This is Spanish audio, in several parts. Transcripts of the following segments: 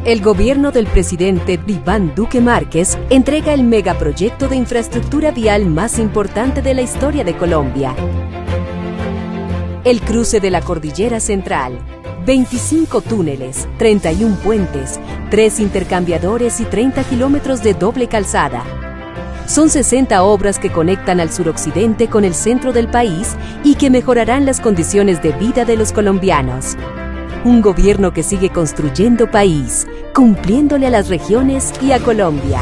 El gobierno del presidente Iván Duque Márquez entrega el megaproyecto de infraestructura vial más importante de la historia de Colombia. El cruce de la Cordillera Central. 25 túneles, 31 puentes, 3 intercambiadores y 30 kilómetros de doble calzada. Son 60 obras que conectan al suroccidente con el centro del país y que mejorarán las condiciones de vida de los colombianos. Un gobierno que sigue construyendo país, cumpliéndole a las regiones y a Colombia.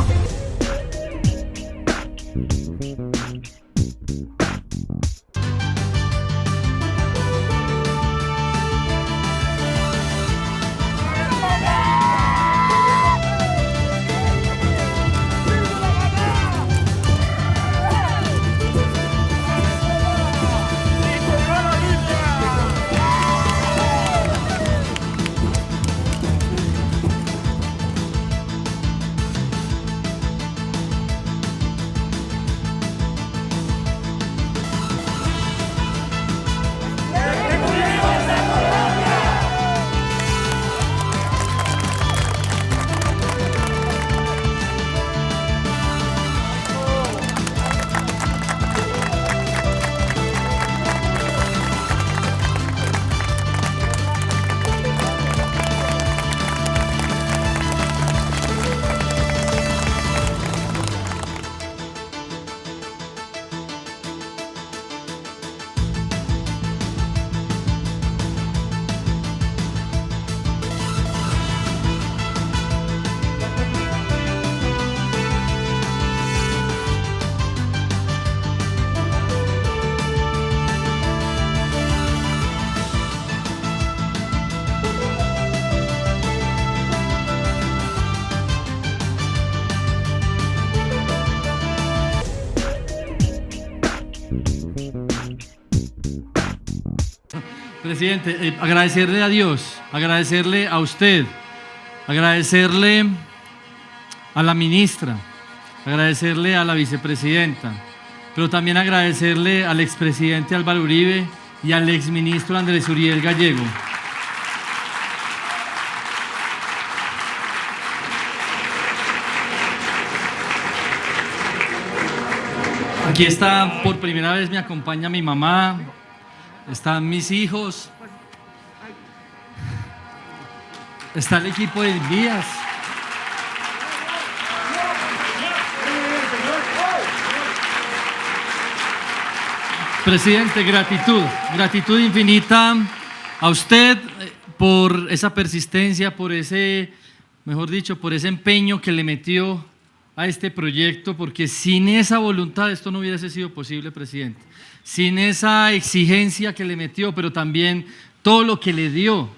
Presidente, agradecerle a Dios, agradecerle a usted, agradecerle a la ministra, agradecerle a la vicepresidenta, pero también agradecerle al expresidente Álvaro Uribe y al exministro Andrés Uriel Gallego. Aquí está, por primera vez me acompaña mi mamá, están mis hijos, está el equipo de vías. Presidente, gratitud infinita a usted por esa persistencia, por ese, mejor dicho, por ese empeño que le metió a este proyecto, porque sin esa voluntad esto no hubiese sido posible, presidente. Sin esa exigencia que le metió, pero también todo lo que le dio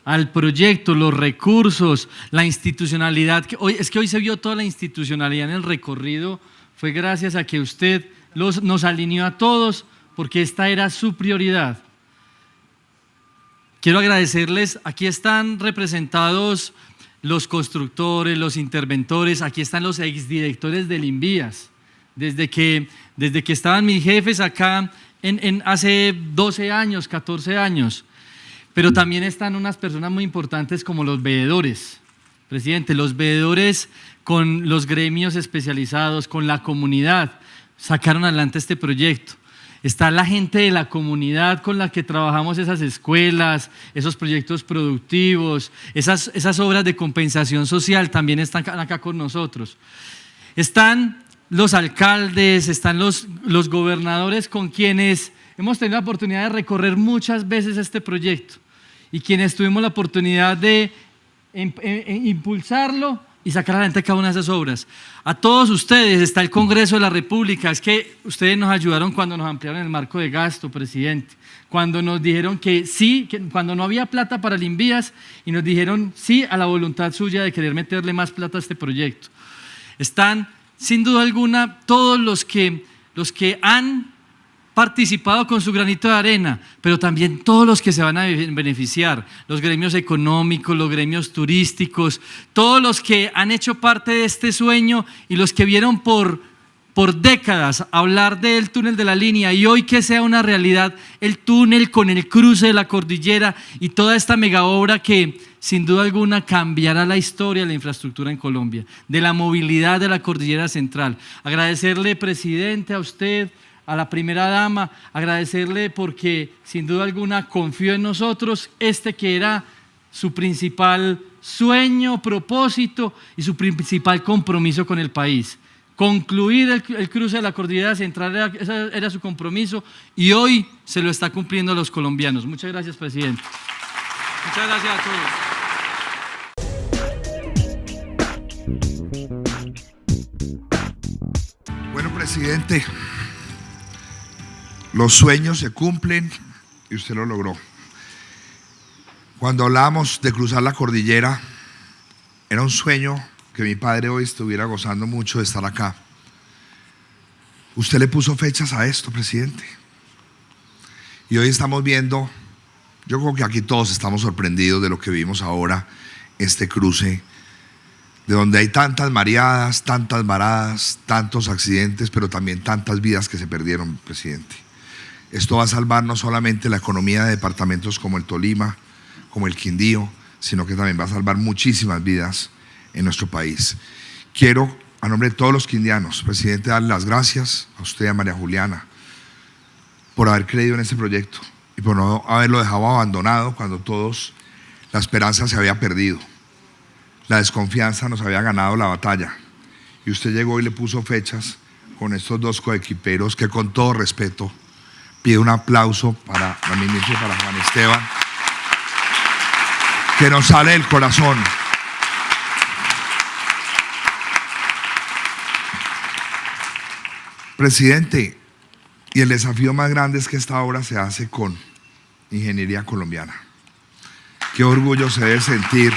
al proyecto, los recursos, la institucionalidad. Hoy se vio toda la institucionalidad en el recorrido, fue gracias a que usted nos alineó a todos, porque esta era su prioridad. Quiero agradecerles, aquí están representados los constructores, los interventores, aquí están los exdirectores del INVÍAS, desde que estaban mis jefes acá hace 12 años, 14 años, pero también están unas personas muy importantes como los veedores, presidente, los veedores con los gremios especializados, con la comunidad, sacaron adelante este proyecto. Está la gente de la comunidad con la que trabajamos esas escuelas, esos proyectos productivos, esas obras de compensación social también están acá con nosotros. Están los alcaldes, están los gobernadores con quienes hemos tenido la oportunidad de recorrer muchas veces este proyecto y quienes tuvimos la oportunidad de impulsarlo y sacar adelante cada una de esas obras. A todos ustedes, está el Congreso de la República, es que ustedes nos ayudaron cuando nos ampliaron el marco de gasto, presidente, cuando nos dijeron que sí, cuando no había plata para el INVÍAS y nos dijeron sí a la voluntad suya de querer meterle más plata a este proyecto. Están, sin duda alguna, todos los que han participado con su granito de arena, pero también todos los que se van a beneficiar, los gremios económicos, los gremios turísticos, todos los que han hecho parte de este sueño y los que vieron por décadas hablar del túnel de la línea y hoy que sea una realidad el túnel con el cruce de la cordillera y toda esta mega obra que sin duda alguna cambiará la historia de la infraestructura en Colombia, de la movilidad de la Cordillera Central. Agradecerle, presidente, a usted, a la primera dama, agradecerle porque sin duda alguna confió en nosotros, que era su principal sueño, propósito y su principal compromiso con el país. Concluir el cruce de la Cordillera Central era su compromiso y hoy se lo está cumpliendo a los colombianos. Muchas gracias, presidente. Muchas gracias a todos. Bueno, presidente, los sueños se cumplen y usted lo logró. Cuando hablábamos de cruzar la cordillera, era un sueño que mi padre hoy estuviera gozando mucho de estar acá. Usted le puso fechas a esto, presidente. Y hoy estamos viendo, yo creo que aquí todos estamos sorprendidos de lo que vimos ahora, este cruce, de donde hay tantas mareadas, tantas varadas, tantos accidentes, pero también tantas vidas que se perdieron, presidente. Esto va a salvar no solamente la economía de departamentos como el Tolima, como el Quindío, sino que también va a salvar muchísimas vidas en nuestro país. Quiero, a nombre de todos los quindianos, presidente, darle las gracias a usted y a María Juliana por haber creído en este proyecto y por no haberlo dejado abandonado cuando todos la esperanza se había perdido. La desconfianza nos había ganado la batalla y usted llegó y le puso fechas con estos dos coequiperos que, con todo respeto, pido un aplauso para la ministra y para Juan Esteban, que nos sale del corazón. Presidente, y el desafío más grande es que esta obra se hace con ingeniería colombiana. Qué orgullo se debe sentir.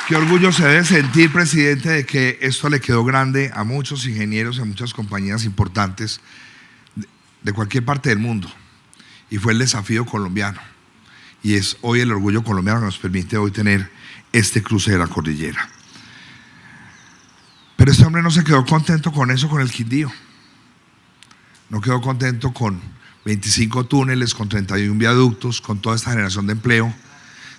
Qué orgullo se debe sentir, presidente, de que esto le quedó grande a muchos ingenieros y a muchas compañías importantes de cualquier parte del mundo. Y fue el desafío colombiano. Y es hoy el orgullo colombiano que nos permite hoy tener este cruce de la cordillera. Pero este hombre no se quedó contento con eso, con el Quindío. No quedó contento con 25 túneles, con 31 viaductos, con toda esta generación de empleo,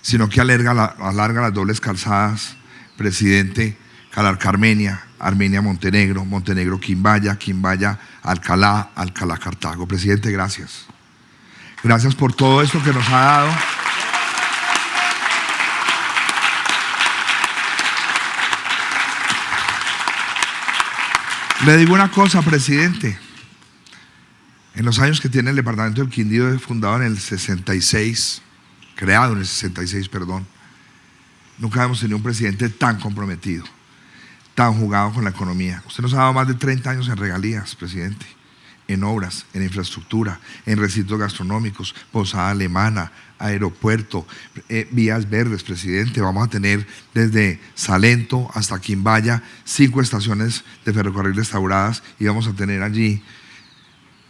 sino que alarga las dobles calzadas, presidente, Calarca-Armenia, Armenia-Montenegro, Montenegro-Quimbaya, Quimbaya-Alcalá, Alcalá-Cartago. Presidente, gracias. Gracias por todo esto que nos ha dado. Le digo una cosa, presidente. En los años que tiene el departamento del Quindío, fundado en el 66, creado en el 66, perdón, nunca hemos tenido un presidente tan comprometido, tan jugado con la economía. Usted nos ha dado más de 30 años en regalías, presidente, en obras, en infraestructura, en recintos gastronómicos, posada alemana, aeropuerto, vías verdes, presidente. Vamos a tener desde Salento hasta Quimbaya 5 estaciones de ferrocarril restauradas y vamos a tener allí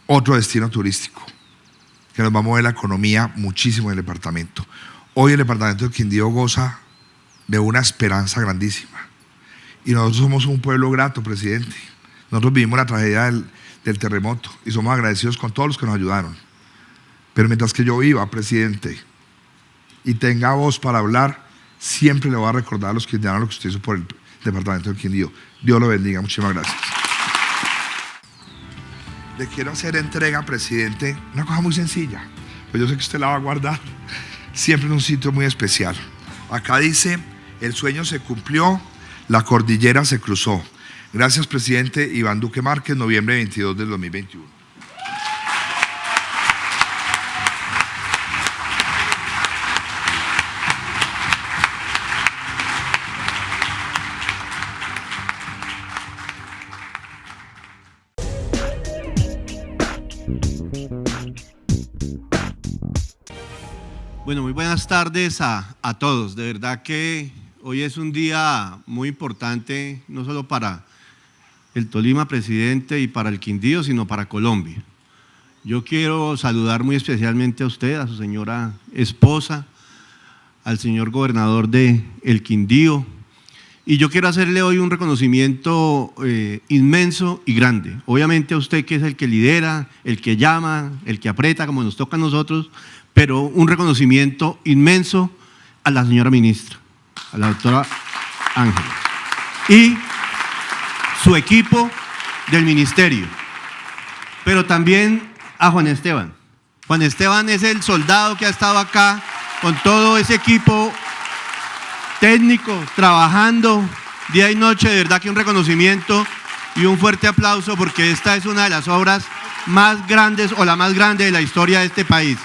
otro destino turístico que nos va a mover la economía muchísimo en el departamento. Hoy el departamento de Quindío goza de una esperanza grandísima y nosotros somos un pueblo grato, presidente. Nosotros vivimos la tragedia del terremoto y somos agradecidos con todos los que nos ayudaron. Pero mientras que yo viva, presidente, y tenga voz para hablar, siempre le voy a recordar a los quindianos lo que usted hizo por el departamento del Quindío. Dios lo bendiga, muchísimas gracias. Le quiero hacer entrega, presidente, una cosa muy sencilla, pues yo sé que usted la va a guardar siempre en un sitio muy especial. Acá dice: el sueño se cumplió, la cordillera se cruzó. Gracias, presidente Iván Duque Márquez, noviembre 22 del 2021. Bueno, muy buenas tardes a todos. De verdad que hoy es un día muy importante, no solo para el Tolima, presidente, y para el Quindío, sino para Colombia. Yo quiero saludar muy especialmente a usted, a su señora esposa, al señor gobernador de El Quindío, y yo quiero hacerle hoy un reconocimiento inmenso y grande. Obviamente a usted, que es el que lidera, el que llama, el que aprieta, como nos toca a nosotros, pero un reconocimiento inmenso a la señora ministra, a la doctora Ángela, y su equipo del ministerio, pero también a Juan Esteban. Juan Esteban es el soldado que ha estado acá con todo ese equipo técnico, trabajando día y noche. De verdad que un reconocimiento y un fuerte aplauso, porque esta es una de las obras más grandes o la más grande de la historia de este país.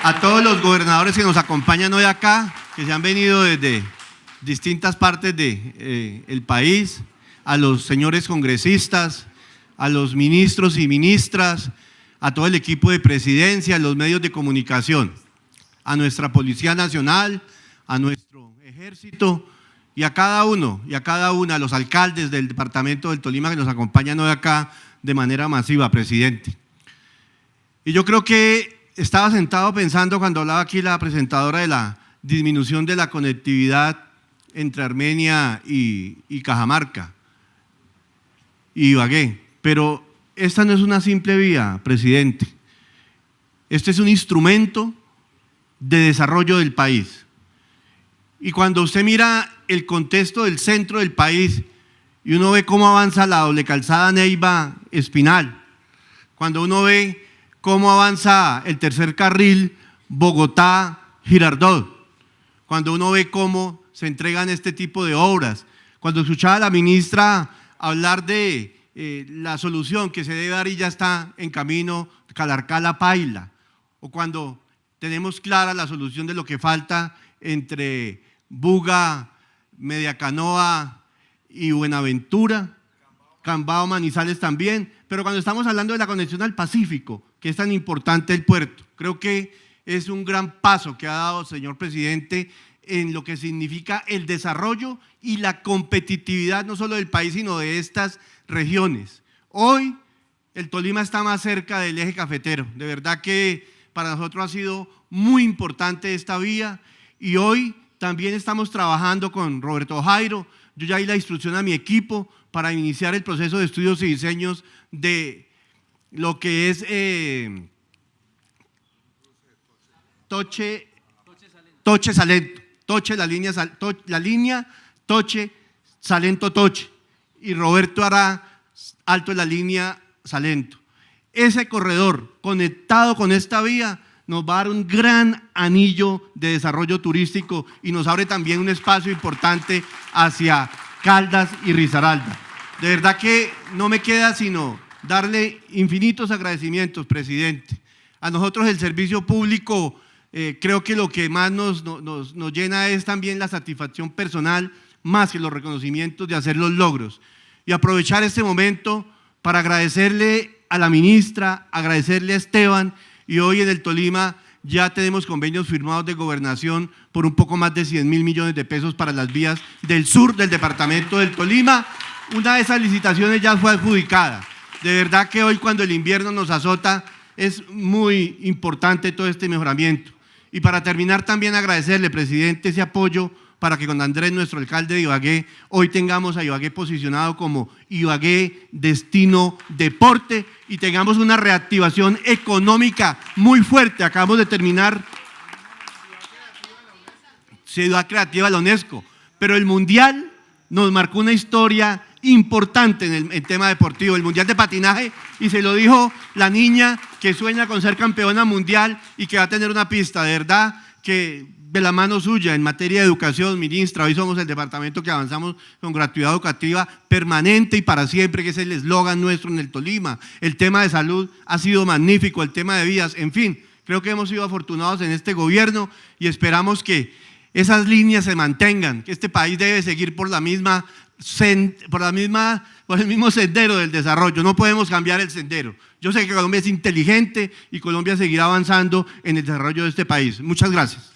A todos los gobernadores que nos acompañan hoy acá, que se han venido desde distintas partes del país, a los señores congresistas, a los ministros y ministras, a todo el equipo de presidencia, a los medios de comunicación, a nuestra Policía Nacional, a nuestro Ejército y a cada uno y a cada una, a los alcaldes del departamento del Tolima que nos acompañan hoy acá de manera masiva, presidente. Y yo creo que estaba sentado pensando cuando hablaba aquí la presentadora de la disminución de la conectividad entre Armenia y Cajamarca y Ibagué, pero esta no es una simple vía, presidente. Este es un instrumento de desarrollo del país. Y cuando usted mira el contexto del centro del país y uno ve cómo avanza la doble calzada Neiva-Espinal, cuando uno ve cómo avanza el tercer carril Bogotá-Girardot, cuando uno ve cómo se entregan este tipo de obras, cuando escuchaba a la ministra hablar de la solución que se debe dar y ya está en camino, Calarcá-La o cuando tenemos clara la solución de lo que falta entre Buga, Mediacanoa y Buenaventura, Cambao, Manizales también, pero cuando estamos hablando de la conexión al Pacífico, que es tan importante el puerto, creo que es un gran paso que ha dado, señor presidente, en lo que significa el desarrollo y la competitividad no solo del país, sino de estas regiones. Hoy el Tolima está más cerca del eje cafetero, de verdad que para nosotros ha sido muy importante esta vía y hoy también estamos trabajando con Roberto Jairo. Yo ya di la instrucción a mi equipo para iniciar el proceso de estudios y diseños de lo que es Toche-Salento, Toche, la línea Toche-Salento-Toche, y Roberto hará Alto en la línea Salento. Ese corredor conectado con esta vía nos va a dar un gran anillo de desarrollo turístico y nos abre también un espacio importante hacia Caldas y Risaralda. De verdad que no me queda sino darle infinitos agradecimientos, presidente. A nosotros el servicio público, creo que lo que más nos llena es también la satisfacción personal, más que los reconocimientos de hacer los logros. Y aprovechar este momento para agradecerle a la ministra, agradecerle a Esteban, y hoy en el Tolima ya tenemos convenios firmados de gobernación por un poco más de 100.000 millones de pesos para las vías del sur del departamento del Tolima. Una de esas licitaciones ya fue adjudicada. De verdad que hoy, cuando el invierno nos azota, es muy importante todo este mejoramiento. Y para terminar, también agradecerle, presidente, ese apoyo para que con Andrés, nuestro alcalde de Ibagué, hoy tengamos a Ibagué posicionado como Ibagué Destino Deporte y tengamos una reactivación económica muy fuerte. Acabamos de terminar Ciudad Creativa de la UNESCO, pero el Mundial nos marcó una historia importante en el tema deportivo, el Mundial de Patinaje, y se lo dijo la niña que sueña con ser campeona mundial y que va a tener una pista. De verdad que de la mano suya en materia de educación, ministra, hoy somos el departamento que avanzamos con gratuidad educativa permanente y para siempre, que es el eslogan nuestro en el Tolima. El tema de salud ha sido magnífico, el tema de vías, en fin, creo que hemos sido afortunados en este gobierno y esperamos que esas líneas se mantengan, que este país debe seguir por el mismo sendero del desarrollo. No podemos cambiar el sendero. Yo sé que Colombia es inteligente y Colombia seguirá avanzando en el desarrollo de este país. Muchas gracias.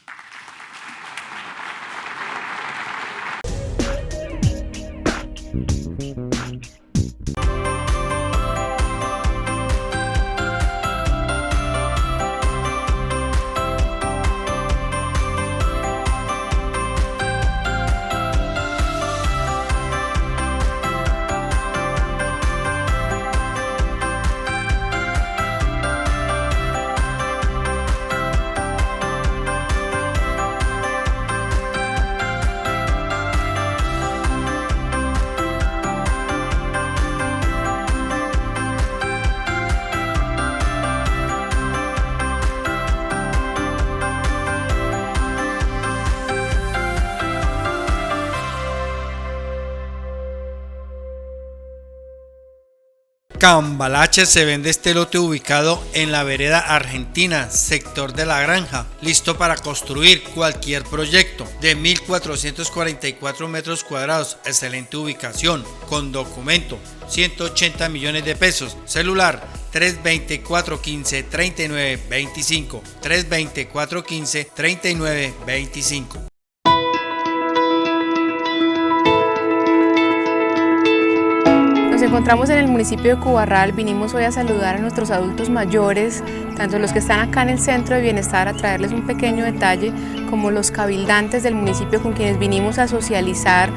Cambalache se vende este lote ubicado en la vereda Argentina, sector de La Granja, listo para construir cualquier proyecto de 1.444 metros cuadrados, excelente ubicación, con documento, 180 millones de pesos, celular 320-415-3925, 320-415-3925. Nos encontramos en el municipio de Cubarral. Vinimos hoy a saludar a nuestros adultos mayores, tanto los que están acá en el Centro de Bienestar, a traerles un pequeño detalle, como los cabildantes del municipio con quienes vinimos a socializar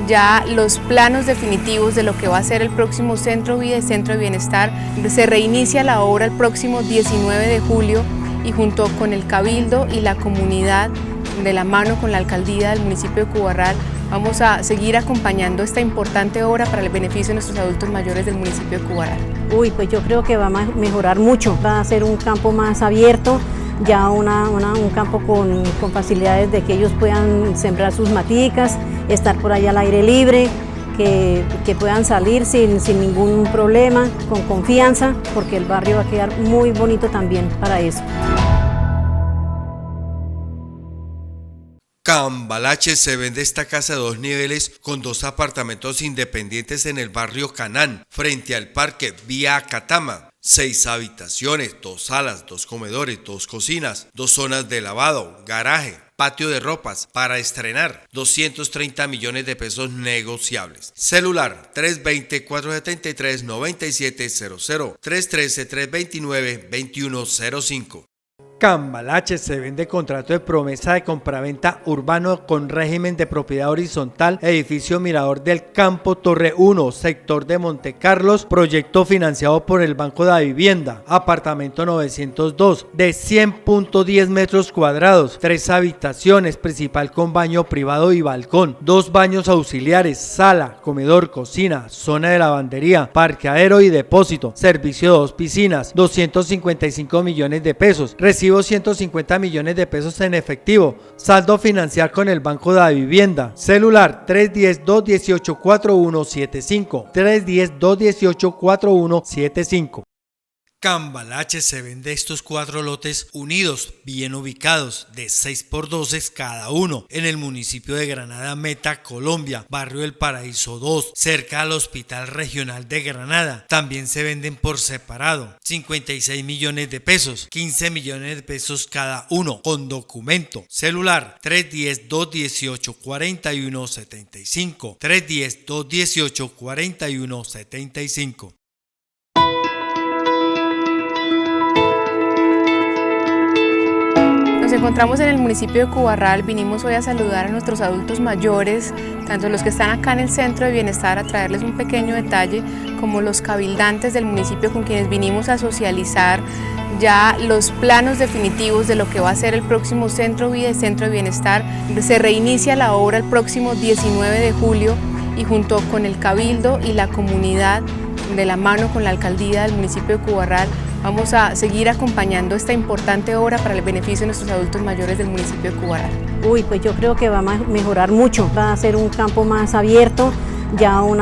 ya los planos definitivos de lo que va a ser el próximo Centro Vida y Centro de Bienestar. Se reinicia la obra el próximo 19 de julio y junto con el Cabildo y la comunidad, de la mano con la alcaldía del municipio de Cubarral, vamos a seguir acompañando esta importante obra para el beneficio de nuestros adultos mayores del municipio de Cubarral. Pues yo creo que va a mejorar mucho, va a ser un campo más abierto, ya un campo con facilidades de que ellos puedan sembrar sus maticas, estar por ahí al aire libre, que puedan salir sin ningún problema, con confianza, porque el barrio va a quedar muy bonito también para eso. Cambalache se vende esta casa de 2 niveles con 2 apartamentos independientes en el barrio Canán, frente al parque Vía Catama. 6 habitaciones, 2 salas, 2 comedores, 2 cocinas, 2 zonas de lavado, garaje, patio de ropas para estrenar, 230 millones de pesos negociables. Celular 320-473-9700, 313-329-2105. Cambalache se vende contrato de promesa de compraventa urbano con régimen de propiedad horizontal, edificio Mirador del Campo, Torre 1, sector de Montecarlos, proyecto financiado por el Banco de la Vivienda, apartamento 902, de 100.10 metros cuadrados, 3 habitaciones, principal con baño privado y balcón, 2 baños auxiliares, sala, comedor, cocina, zona de lavandería, parqueadero y depósito, servicio de 2 piscinas, 255 millones de pesos, recibo 150 millones de pesos en efectivo, saldo financiar con el Banco de la Vivienda, celular 310-218-4175, 310-218-4175. Cambalache se vende estos 4 lotes unidos, bien ubicados, de 6x12 cada uno, en el municipio de Granada Meta, Colombia, barrio El Paraíso 2, cerca al Hospital Regional de Granada. También se venden por separado, 56 millones de pesos, 15 millones de pesos cada uno, con documento, celular 310-218-4175, 310-218-4175. Nos encontramos en el municipio de Cubarral. Vinimos hoy a saludar a nuestros adultos mayores, tanto los que están acá en el Centro de Bienestar, a traerles un pequeño detalle, como los cabildantes del municipio con quienes vinimos a socializar ya los planos definitivos de lo que va a ser el próximo Centro Vida y Centro de Bienestar. Se reinicia la obra el próximo 19 de julio y junto con el Cabildo y la comunidad, de la mano con la alcaldía del municipio de Cubarral, vamos a seguir acompañando esta importante obra para el beneficio de nuestros adultos mayores del municipio de Cubarral. Pues yo creo que va a mejorar mucho, va a ser un campo más abierto, ya un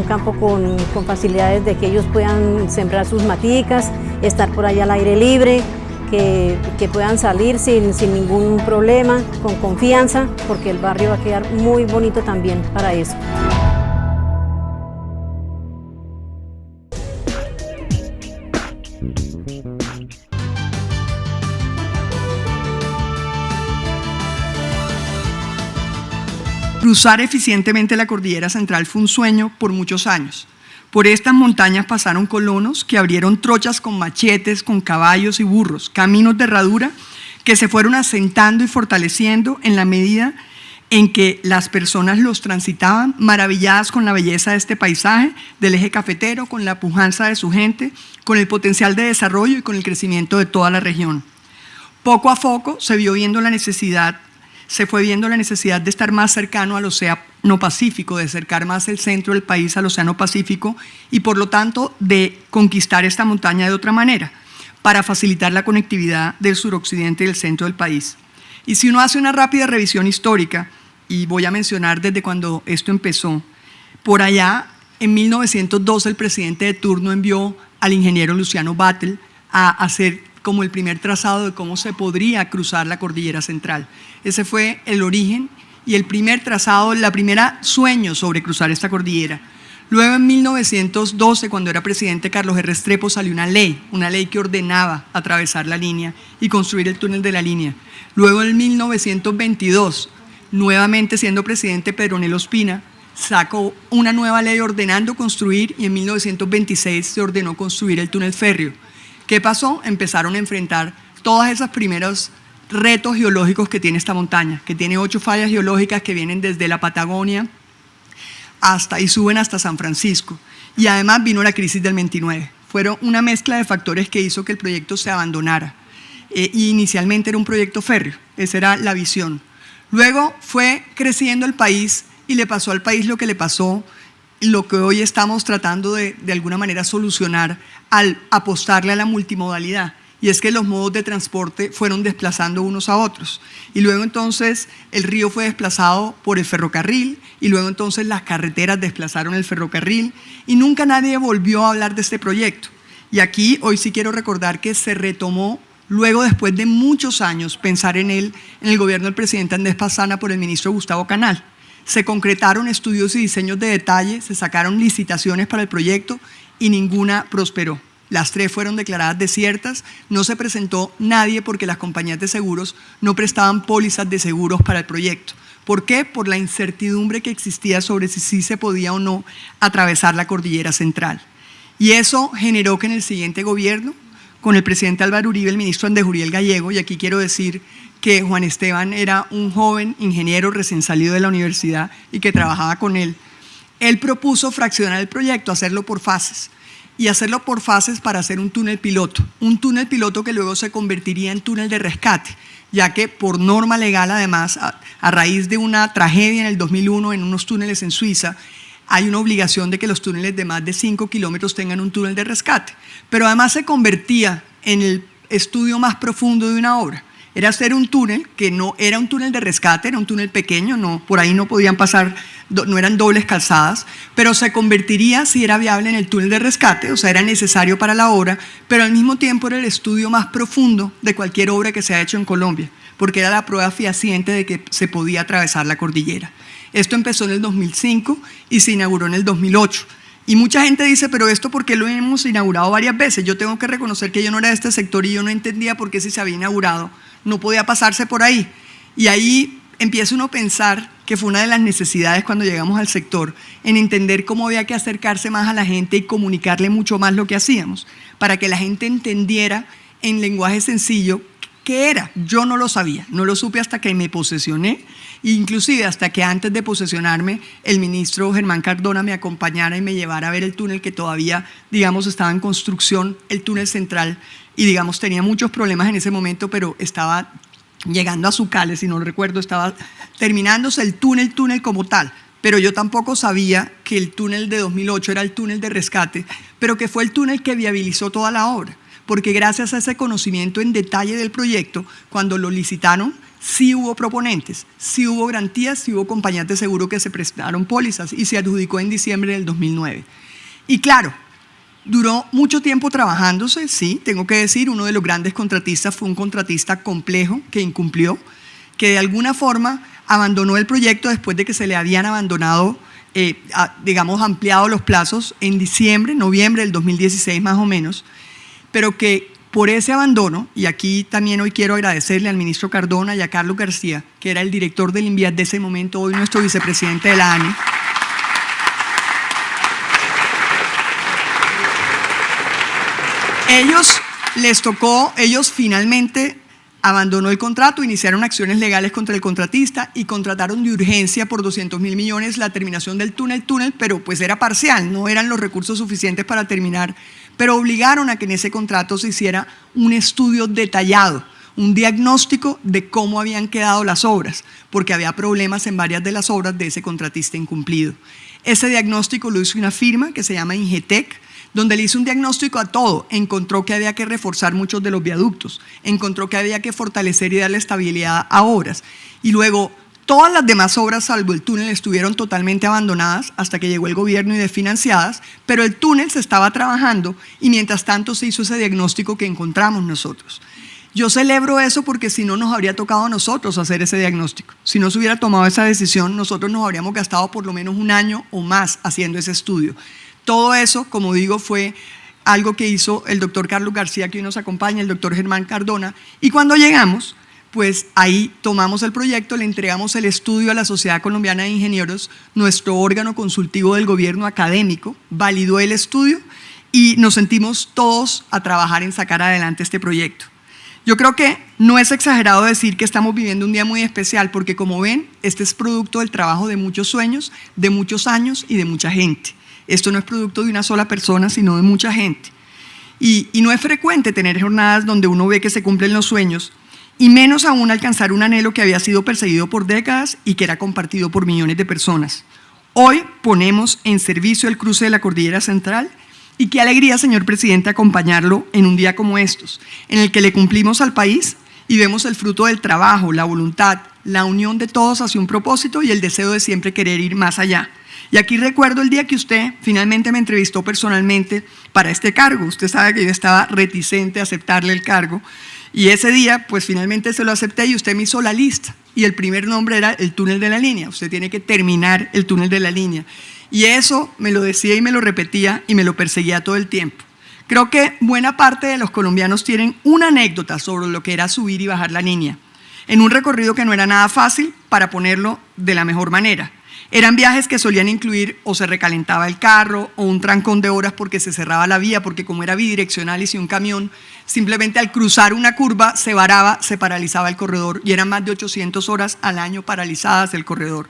campo con facilidades de que ellos puedan sembrar sus maticas, estar por ahí al aire libre, que puedan salir sin ningún problema, con confianza, porque el barrio va a quedar muy bonito también para eso. Cruzar eficientemente la cordillera central fue un sueño por muchos años. Por estas montañas pasaron colonos que abrieron trochas con machetes, con caballos y burros, caminos de herradura que se fueron asentando y fortaleciendo en la medida en que las personas los transitaban, maravilladas con la belleza de este paisaje, del eje cafetero, con la pujanza de su gente, con el potencial de desarrollo y con el crecimiento de toda la región. Poco a poco se fue viendo la necesidad de estar más cercano al Océano Pacífico, de acercar más el centro del país al Océano Pacífico y por lo tanto de conquistar esta montaña de otra manera, para facilitar la conectividad del suroccidente y del centro del país. Y si uno hace una rápida revisión histórica, y voy a mencionar desde cuando esto empezó, por allá en 1912 el presidente de turno envió al ingeniero Luciano Batlle a hacer como el primer trazado de cómo se podría cruzar la cordillera central. Ese fue el origen y el primer trazado, la primera sueño sobre cruzar esta cordillera. Luego en 1912, cuando era presidente Carlos R. Restrepo, salió una ley que ordenaba atravesar la línea y construir el túnel de la línea. Luego en 1922, nuevamente siendo presidente Pedronel Ospina, sacó una nueva ley ordenando construir y en 1926 se ordenó construir el túnel férreo. ¿Qué pasó? Empezaron a enfrentar todos esos primeros retos geológicos que tiene esta montaña, que tiene 8 fallas geológicas que vienen desde la Patagonia y suben hasta San Francisco. Y además vino la crisis del 29. Fueron una mezcla de factores que hizo que el proyecto se abandonara. Y inicialmente era un proyecto férreo, esa era la visión. Luego fue creciendo el país y le pasó al país lo que le pasó, lo que hoy estamos tratando de alguna manera solucionar al apostarle a la multimodalidad. Y es que los modos de transporte fueron desplazando unos a otros. Y luego entonces el río fue desplazado por el ferrocarril y luego entonces las carreteras desplazaron el ferrocarril y nunca nadie volvió a hablar de este proyecto. Y aquí hoy sí quiero recordar que se retomó luego, después de muchos años, pensar en él en el gobierno del presidente Andrés Pastrana por el ministro Gustavo Canal. Se concretaron estudios y diseños de detalle, se sacaron licitaciones para el proyecto y ninguna prosperó. Las 3 fueron declaradas desiertas, no se presentó nadie porque las compañías de seguros no prestaban pólizas de seguros para el proyecto. ¿Por qué? Por la incertidumbre que existía sobre si sí se podía o no atravesar la cordillera central. Y eso generó que en el siguiente gobierno, con el presidente Álvaro Uribe, el ministro Andrés Uriel Gallego, y aquí quiero decir que Juan Esteban era un joven ingeniero recién salido de la universidad y que trabajaba con él, él propuso fraccionar el proyecto, hacerlo por fases. Y hacerlo por fases para hacer un túnel piloto que luego se convertiría en túnel de rescate, ya que por norma legal además, a raíz de una tragedia en el 2001 en unos túneles en Suiza, hay una obligación de que los túneles de más de 5 kilómetros tengan un túnel de rescate, pero además se convertía en el estudio más profundo de una obra. Era hacer un túnel que no era un túnel de rescate, era un túnel pequeño, por ahí no podían pasar, no eran dobles calzadas, pero se convertiría, si era viable, en el túnel de rescate, o sea, era necesario para la obra, pero al mismo tiempo era el estudio más profundo de cualquier obra que se ha hecho en Colombia, porque era la prueba fehaciente de que se podía atravesar la cordillera. Esto empezó en el 2005 y se inauguró en el 2008. Y mucha gente dice, pero esto ¿por qué lo hemos inaugurado varias veces? Yo tengo que reconocer que yo no era de este sector y yo no entendía por qué si se había inaugurado no podía pasarse por ahí. Y ahí empieza uno a pensar que fue una de las necesidades cuando llegamos al sector, en entender cómo había que acercarse más a la gente y comunicarle mucho más lo que hacíamos, para que la gente entendiera en lenguaje sencillo qué era. Yo no lo sabía, no lo supe hasta que me posesioné, inclusive hasta que antes de posesionarme el ministro Germán Cardona me acompañara y me llevara a ver el túnel que todavía, digamos, estaba en construcción, el túnel central, y digamos tenía muchos problemas en ese momento, pero estaba llegando a Sucales, si no lo recuerdo, estaba terminándose el túnel como tal, pero yo tampoco sabía que el túnel de 2008 era el túnel de rescate, pero que fue el túnel que viabilizó toda la obra, porque gracias a ese conocimiento en detalle del proyecto, cuando lo licitaron, sí hubo proponentes, sí hubo garantías, sí hubo compañías de seguro que se prestaron pólizas y se adjudicó en diciembre del 2009. Y claro, duró mucho tiempo trabajándose, sí, tengo que decir, uno de los grandes contratistas fue un contratista complejo que incumplió, que de alguna forma abandonó el proyecto después de que se le habían abandonado, digamos, ampliado los plazos en noviembre del 2016 más o menos, pero que por ese abandono, y aquí también hoy quiero agradecerle al ministro Cardona y a Carlos García, que era el director del INVIAS de ese momento, hoy nuestro vicepresidente de la ANI, ellos finalmente abandonó el contrato, iniciaron acciones legales contra el contratista y contrataron de urgencia por 200.000 millones la terminación del túnel, pero pues era parcial, no eran los recursos suficientes para terminar, pero obligaron a que en ese contrato se hiciera un estudio detallado, un diagnóstico de cómo habían quedado las obras, porque había problemas en varias de las obras de ese contratista incumplido. Ese diagnóstico lo hizo una firma que se llama Ingetec, donde le hizo un diagnóstico a todo, encontró que había que reforzar muchos de los viaductos, encontró que había que fortalecer y darle estabilidad a obras, y luego Todas las demás obras, salvo el túnel, estuvieron totalmente abandonadas hasta que llegó el gobierno y desfinanciadas, pero el túnel se estaba trabajando y mientras tanto se hizo ese diagnóstico que encontramos nosotros. Yo celebro eso porque si no nos habría tocado a nosotros hacer ese diagnóstico. Si no se hubiera tomado esa decisión, nosotros nos habríamos gastado por lo menos un año o más haciendo ese estudio. Todo eso, como digo, fue algo que hizo el doctor Carlos García, que hoy nos acompaña, el doctor Germán Cardona, y cuando llegamos, pues ahí tomamos el proyecto, le entregamos el estudio a la Sociedad Colombiana de Ingenieros, nuestro órgano consultivo del gobierno académico, validó el estudio y nos sentimos todos a trabajar en sacar adelante este proyecto. Yo creo que no es exagerado decir que estamos viviendo un día muy especial porque, como ven, este es producto del trabajo de muchos sueños, de muchos años y de mucha gente. Esto no es producto de una sola persona, sino de mucha gente. Y no es frecuente tener jornadas donde uno ve que se cumplen los sueños, y menos aún alcanzar un anhelo que había sido perseguido por décadas y que era compartido por millones de personas. Hoy ponemos en servicio el cruce de la Cordillera Central y qué alegría, señor presidente, acompañarlo en un día como estos, en el que le cumplimos al país y vemos el fruto del trabajo, la voluntad, la unión de todos hacia un propósito y el deseo de siempre querer ir más allá. Y aquí recuerdo el día que usted finalmente me entrevistó personalmente para este cargo. Usted sabe que yo estaba reticente a aceptarle el cargo. Y ese día, pues finalmente se lo acepté y usted me hizo la lista. Y el primer nombre era el túnel de la línea. Usted tiene que terminar el túnel de la línea. Y eso me lo decía y me lo repetía y me lo perseguía todo el tiempo. Creo que buena parte de los colombianos tienen una anécdota sobre lo que era subir y bajar la línea, en un recorrido que no era nada fácil, para ponerlo de la mejor manera. Eran viajes que solían incluir o se recalentaba el carro o un trancón de horas porque se cerraba la vía, porque como era bidireccional y si un camión simplemente al cruzar una curva se varaba, se paralizaba el corredor y eran más de 800 horas al año paralizadas el corredor.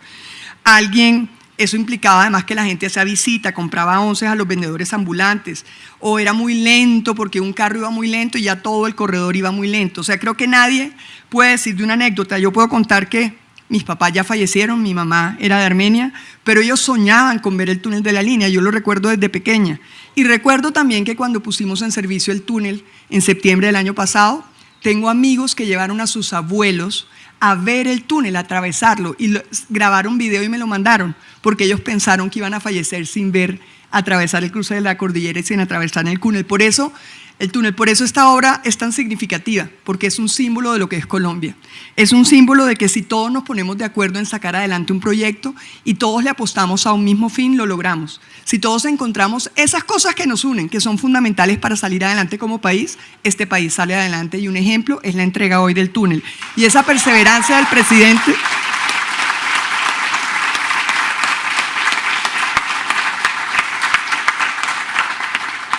Eso implicaba además que la gente hacía visita, compraba onces a los vendedores ambulantes, o era muy lento porque un carro iba muy lento y ya todo el corredor iba muy lento. O sea, creo que nadie puede decir de una anécdota. Yo puedo contar que mis papás ya fallecieron, mi mamá era de Armenia, pero ellos soñaban con ver el túnel de la línea, yo lo recuerdo desde pequeña. Y recuerdo también que cuando pusimos en servicio el túnel en septiembre del año pasado, tengo amigos que llevaron a sus abuelos a ver el túnel, a atravesarlo, y grabaron video y me lo mandaron, porque ellos pensaron que iban a fallecer sin ver atravesar el cruce de la cordillera y sin atravesar el túnel. Por eso esta obra es tan significativa, porque es un símbolo de lo que es Colombia. Es un símbolo de que si todos nos ponemos de acuerdo en sacar adelante un proyecto y todos le apostamos a un mismo fin, lo logramos. Si todos encontramos esas cosas que nos unen, que son fundamentales para salir adelante como país, este país sale adelante y un ejemplo es la entrega hoy del túnel. Y esa perseverancia del presidente...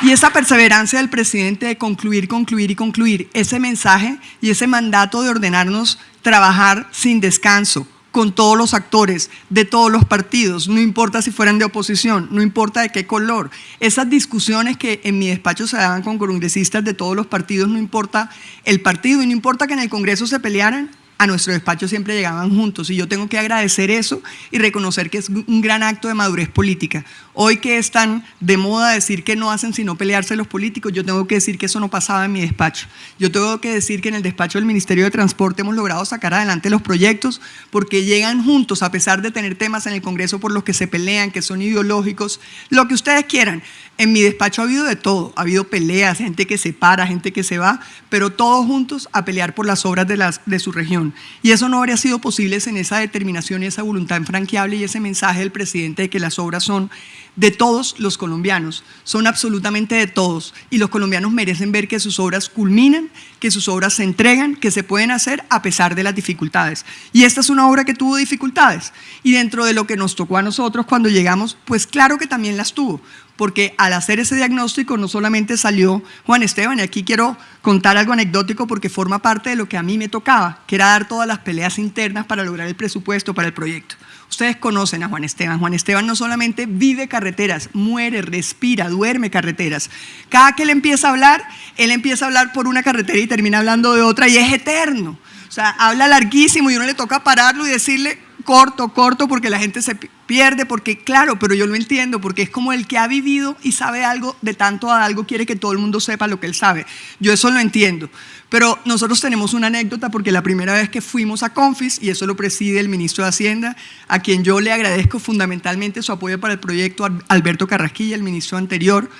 Y esa perseverancia del presidente de concluir, concluir y concluir, ese mensaje y ese mandato de ordenarnos trabajar sin descanso, con todos los actores de todos los partidos, no importa si fueran de oposición, no importa de qué color. Esas discusiones que en mi despacho se daban con congresistas de todos los partidos, no importa el partido y no importa que en el Congreso se pelearan, a nuestro despacho siempre llegaban juntos y yo tengo que agradecer eso y reconocer que es un gran acto de madurez política. Hoy que es tan de moda decir que no hacen sino pelearse los políticos, yo tengo que decir que eso no pasaba en mi despacho. Yo tengo que decir que en el despacho del Ministerio de Transporte hemos logrado sacar adelante los proyectos porque llegan juntos a pesar de tener temas en el Congreso por los que se pelean, que son ideológicos, lo que ustedes quieran. En mi despacho ha habido de todo, ha habido peleas, gente que se para, gente que se va, pero todos juntos a pelear por las obras de su región. Y eso no habría sido posible sin esa determinación y esa voluntad infranqueable y ese mensaje del presidente de que las obras son de todos los colombianos, son absolutamente de todos y los colombianos merecen ver que sus obras culminan, que sus obras se entregan, que se pueden hacer a pesar de las dificultades. Y esta es una obra que tuvo dificultades y dentro de lo que nos tocó a nosotros cuando llegamos, pues claro que también las tuvo, porque al hacer ese diagnóstico no solamente salió Juan Esteban, y aquí quiero contar algo anecdótico porque forma parte de lo que a mí me tocaba, que era dar todas las peleas internas para lograr el presupuesto para el proyecto. Ustedes conocen a Juan Esteban. Juan Esteban no solamente vive carreteras, muere, respira, duerme carreteras. Cada que él empieza a hablar por una carretera y termina hablando de otra y es eterno. O sea, habla larguísimo y uno le toca pararlo y decirle, corto, porque la gente se pierde, porque claro, pero yo lo entiendo, porque es como el que ha vivido y sabe algo, de tanto a algo quiere que todo el mundo sepa lo que él sabe. Yo eso lo entiendo, pero nosotros tenemos una anécdota porque la primera vez que fuimos a Confis, y eso lo preside el ministro de Hacienda, a quien yo le agradezco fundamentalmente su apoyo para el proyecto, Alberto Carrasquilla, el ministro anterior,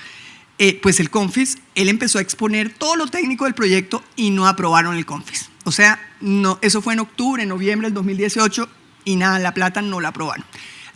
pues el Confis, él empezó a exponer todo lo técnico del proyecto y no aprobaron el Confis. O sea, no, eso fue en octubre, noviembre del 2018 y nada, la plata no la aprobaron.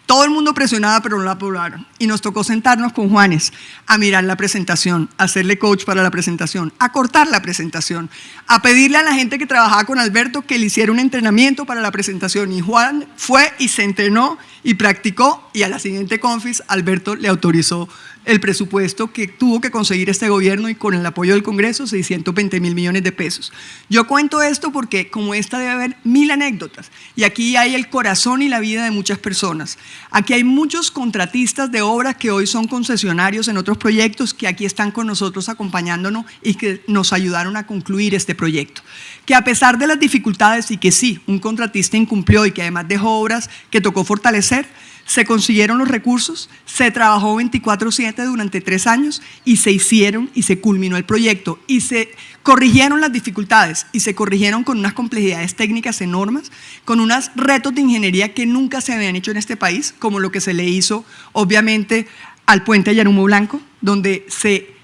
Todo el mundo presionaba, pero no la aprobaron. Y nos tocó sentarnos con Juanes a mirar la presentación, a hacerle coach para la presentación, a cortar la presentación, a pedirle a la gente que trabajaba con Alberto que le hiciera un entrenamiento para la presentación. Y Juan fue y se entrenó y practicó, y a la siguiente Confis Alberto le autorizó el presupuesto que tuvo que conseguir este gobierno y con el apoyo del Congreso, 620.000 millones de pesos. Yo cuento esto porque como esta debe haber 1000 anécdotas y aquí hay el corazón y la vida de muchas personas. Aquí hay muchos contratistas de obras que hoy son concesionarios en otros proyectos que aquí están con nosotros acompañándonos y que nos ayudaron a concluir este proyecto. Que a pesar de las dificultades y que sí, un contratista incumplió y que además dejó obras que tocó fortalecer, se consiguieron los recursos, se trabajó 24/7 durante 3 años y se hicieron y se culminó el proyecto y se corrigieron las dificultades y se corrigieron con unas complejidades técnicas enormes, con unos retos de ingeniería que nunca se habían hecho en este país, como lo que se le hizo obviamente al puente Yarumo Blanco, donde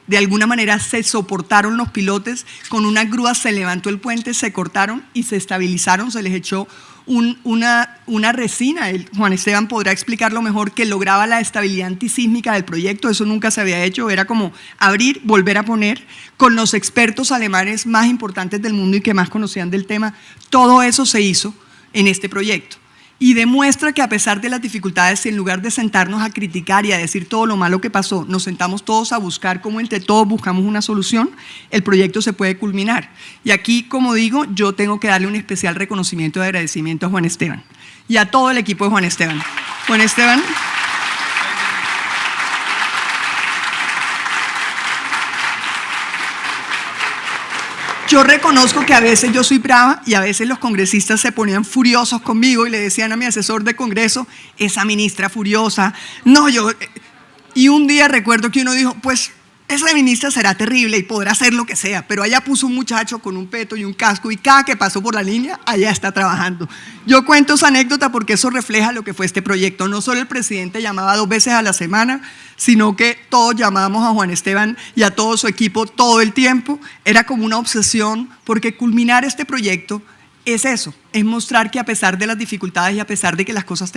de alguna manera se soportaron los pilotes, con unas grúas se levantó el puente, se cortaron y se estabilizaron, se les echó una resina. Juan Esteban podrá explicarlo mejor, que lograba la estabilidad antisísmica del proyecto. Eso nunca se había hecho, era como abrir, volver a poner, con los expertos alemanes más importantes del mundo y que más conocían del tema. Todo eso se hizo en este proyecto. Y demuestra que a pesar de las dificultades, en lugar de sentarnos a criticar y a decir todo lo malo que pasó, nos sentamos todos a buscar cómo entre todos buscamos una solución, el proyecto se puede culminar. Y aquí, como digo, yo tengo que darle un especial reconocimiento de agradecimiento a Juan Esteban y a todo el equipo de Juan Esteban. Juan Esteban, yo reconozco que a veces yo soy brava y a veces los congresistas se ponían furiosos conmigo y le decían a mi asesor de Congreso, esa ministra furiosa, no, y un día recuerdo que uno dijo, pues esa ministra será terrible y podrá hacer lo que sea, pero allá puso un muchacho con un peto y un casco y cada que pasó por la línea, allá está trabajando. Yo cuento esa anécdota porque eso refleja lo que fue este proyecto. No solo el presidente llamaba 2 veces a la semana, sino que todos llamábamos a Juan Esteban y a todo su equipo todo el tiempo. Era como una obsesión porque culminar este proyecto es eso, es mostrar que a pesar de las dificultades y a pesar de que las cosas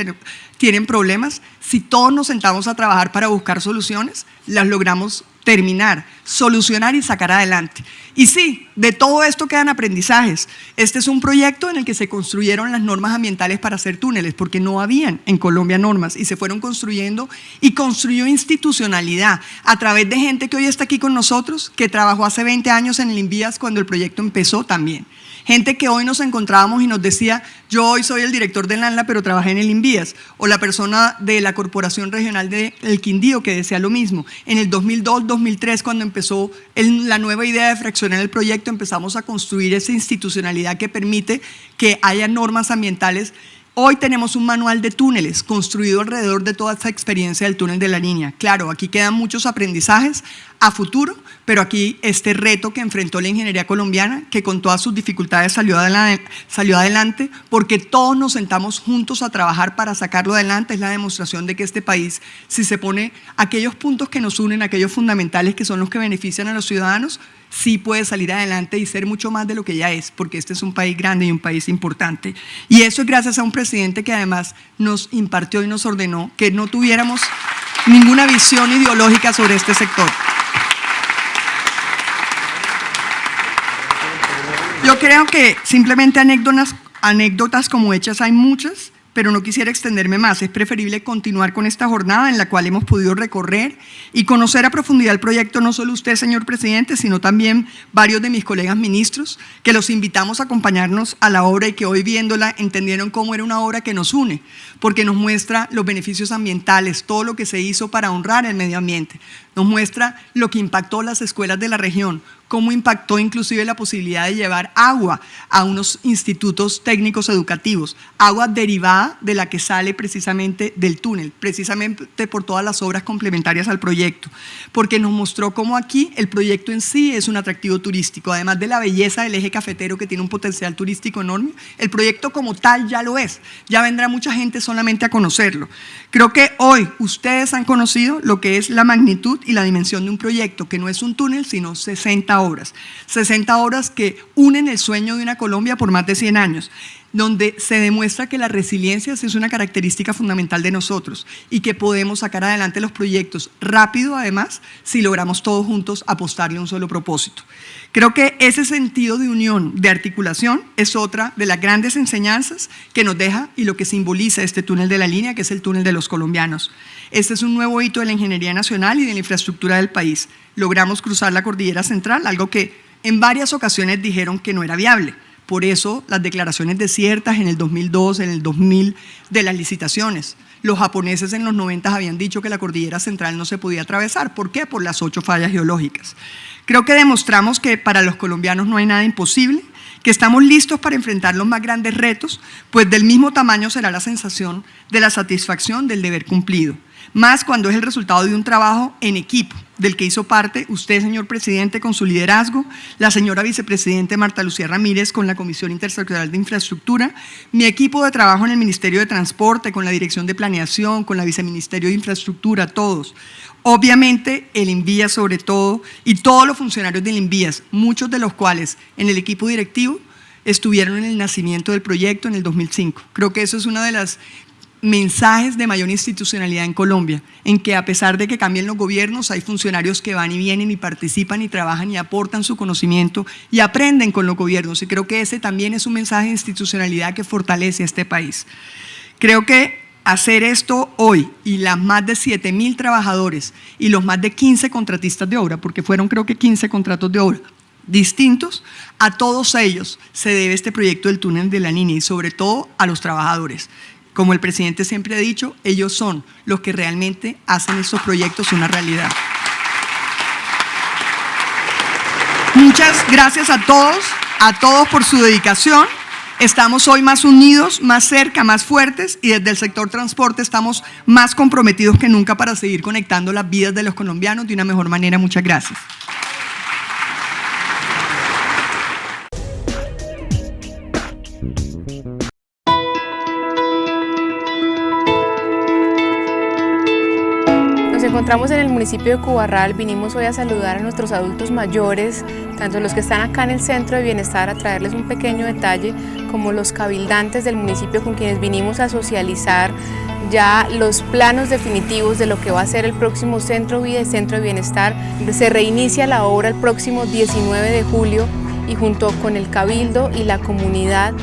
tienen problemas, si todos nos sentamos a trabajar para buscar soluciones, las logramos terminar, solucionar y sacar adelante. Y sí, de todo esto quedan aprendizajes. Este es un proyecto en el que se construyeron las normas ambientales para hacer túneles, porque no habían en Colombia normas y se fueron construyendo y construyó institucionalidad a través de gente que hoy está aquí con nosotros, que trabajó hace 20 años en el INVIAS cuando el proyecto empezó también. Gente que hoy nos encontrábamos y nos decía, yo hoy soy el director del ANLA, pero trabajé en el INVIAS. O la persona de la Corporación Regional del Quindío que decía lo mismo. En el 2002, 2003, cuando empezó la nueva idea de fraccionar el proyecto, empezamos a construir esa institucionalidad que permite que haya normas ambientales. Hoy tenemos un manual de túneles construido alrededor de toda esta experiencia del túnel de la línea. Claro, aquí quedan muchos aprendizajes a futuro, pero aquí este reto que enfrentó la ingeniería colombiana, que con todas sus dificultades salió adelante, porque todos nos sentamos juntos a trabajar para sacarlo adelante, es la demostración de que este país, si se pone aquellos puntos que nos unen, aquellos fundamentales que son los que benefician a los ciudadanos, sí puede salir adelante y ser mucho más de lo que ya es, porque este es un país grande y un país importante. Y eso es gracias a un presidente que además nos impartió y nos ordenó que no tuviéramos ninguna visión ideológica sobre este sector. Yo creo que simplemente anécdotas como hechas hay muchas, pero no quisiera extenderme más. Es preferible continuar con esta jornada en la cual hemos podido recorrer y conocer a profundidad el proyecto, no solo usted, señor presidente, sino también varios de mis colegas ministros, que los invitamos a acompañarnos a la obra y que hoy viéndola entendieron cómo era una obra que nos une, porque nos muestra los beneficios ambientales, todo lo que se hizo para honrar el medio ambiente, nos muestra lo que impactó las escuelas de la región, cómo impactó inclusive la posibilidad de llevar agua a unos institutos técnicos educativos, agua derivada de la que sale precisamente del túnel, precisamente por todas las obras complementarias al proyecto, porque nos mostró cómo aquí el proyecto en sí es un atractivo turístico, además de la belleza del eje cafetero que tiene un potencial turístico enorme, el proyecto como tal ya lo es, ya vendrá mucha gente solamente a conocerlo. Creo que hoy ustedes han conocido lo que es la magnitud y la dimensión de un proyecto que no es un túnel, sino 60 obras. 60 obras que unen el sueño de una Colombia por más de 100 años, donde se demuestra que la resiliencia es una característica fundamental de nosotros y que podemos sacar adelante los proyectos rápido, además, si logramos todos juntos apostarle a un solo propósito. Creo que ese sentido de unión, de articulación, es otra de las grandes enseñanzas que nos deja y lo que simboliza este túnel de la línea, que es el túnel de los colombianos. Este es un nuevo hito de la ingeniería nacional y de la infraestructura del país. Logramos cruzar la cordillera central, algo que en varias ocasiones dijeron que no era viable. Por eso las declaraciones desiertas en el 2002, en el 2000 de las licitaciones. Los japoneses en los 90 habían dicho que la cordillera central no se podía atravesar. ¿Por qué? Por las 8 fallas geológicas. Creo que demostramos que para los colombianos no hay nada imposible, que estamos listos para enfrentar los más grandes retos, pues del mismo tamaño será la sensación de la satisfacción del deber cumplido. Más cuando es el resultado de un trabajo en equipo, del que hizo parte usted, señor presidente, con su liderazgo, la señora vicepresidente Marta Lucía Ramírez con la Comisión Intersectorial de Infraestructura, mi equipo de trabajo en el Ministerio de Transporte, con la Dirección de Planeación, con la Viceministerio de Infraestructura, todos. Obviamente el INVIAS sobre todo, y todos los funcionarios del INVIAS, muchos de los cuales en el equipo directivo estuvieron en el nacimiento del proyecto en el 2005. Creo que eso es una de las mensajes de mayor institucionalidad en Colombia, en que a pesar de que cambien los gobiernos, hay funcionarios que van y vienen y participan y trabajan y aportan su conocimiento y aprenden con los gobiernos, y creo que ese también es un mensaje de institucionalidad que fortalece a este país. Creo que hacer esto hoy y las más de 7.000 trabajadores y los más de 15 contratistas de obra, porque fueron creo que 15 contratos de obra distintos, a todos ellos se debe este proyecto del túnel de la línea y sobre todo a los trabajadores. Como el presidente siempre ha dicho, ellos son los que realmente hacen estos proyectos una realidad. Muchas gracias a todos por su dedicación. Estamos hoy más unidos, más cerca, más fuertes, y desde el sector transporte estamos más comprometidos que nunca para seguir conectando las vidas de los colombianos de una mejor manera. Muchas gracias. Nos encontramos en el municipio de Cubarral. Vinimos hoy a saludar a nuestros adultos mayores, tanto los que están acá en el Centro de Bienestar, a traerles un pequeño detalle, como los cabildantes del municipio con quienes vinimos a socializar ya los planos definitivos de lo que va a ser el próximo Centro Vida y Centro de Bienestar. Se reinicia la obra el próximo 19 de julio y junto con el Cabildo y la comunidad,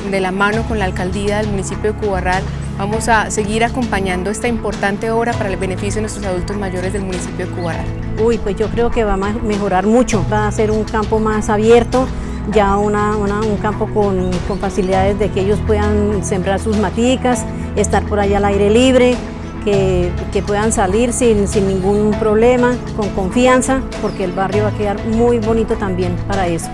de la mano con la alcaldía del municipio de Cubarral, vamos a seguir acompañando esta importante obra para el beneficio de nuestros adultos mayores del municipio de Cubarral. Pues yo creo que va a mejorar mucho, va a ser un campo más abierto, ya un campo con facilidades de que ellos puedan sembrar sus maticas, estar por allá al aire libre, que puedan salir sin ningún problema, con confianza, porque el barrio va a quedar muy bonito también para eso.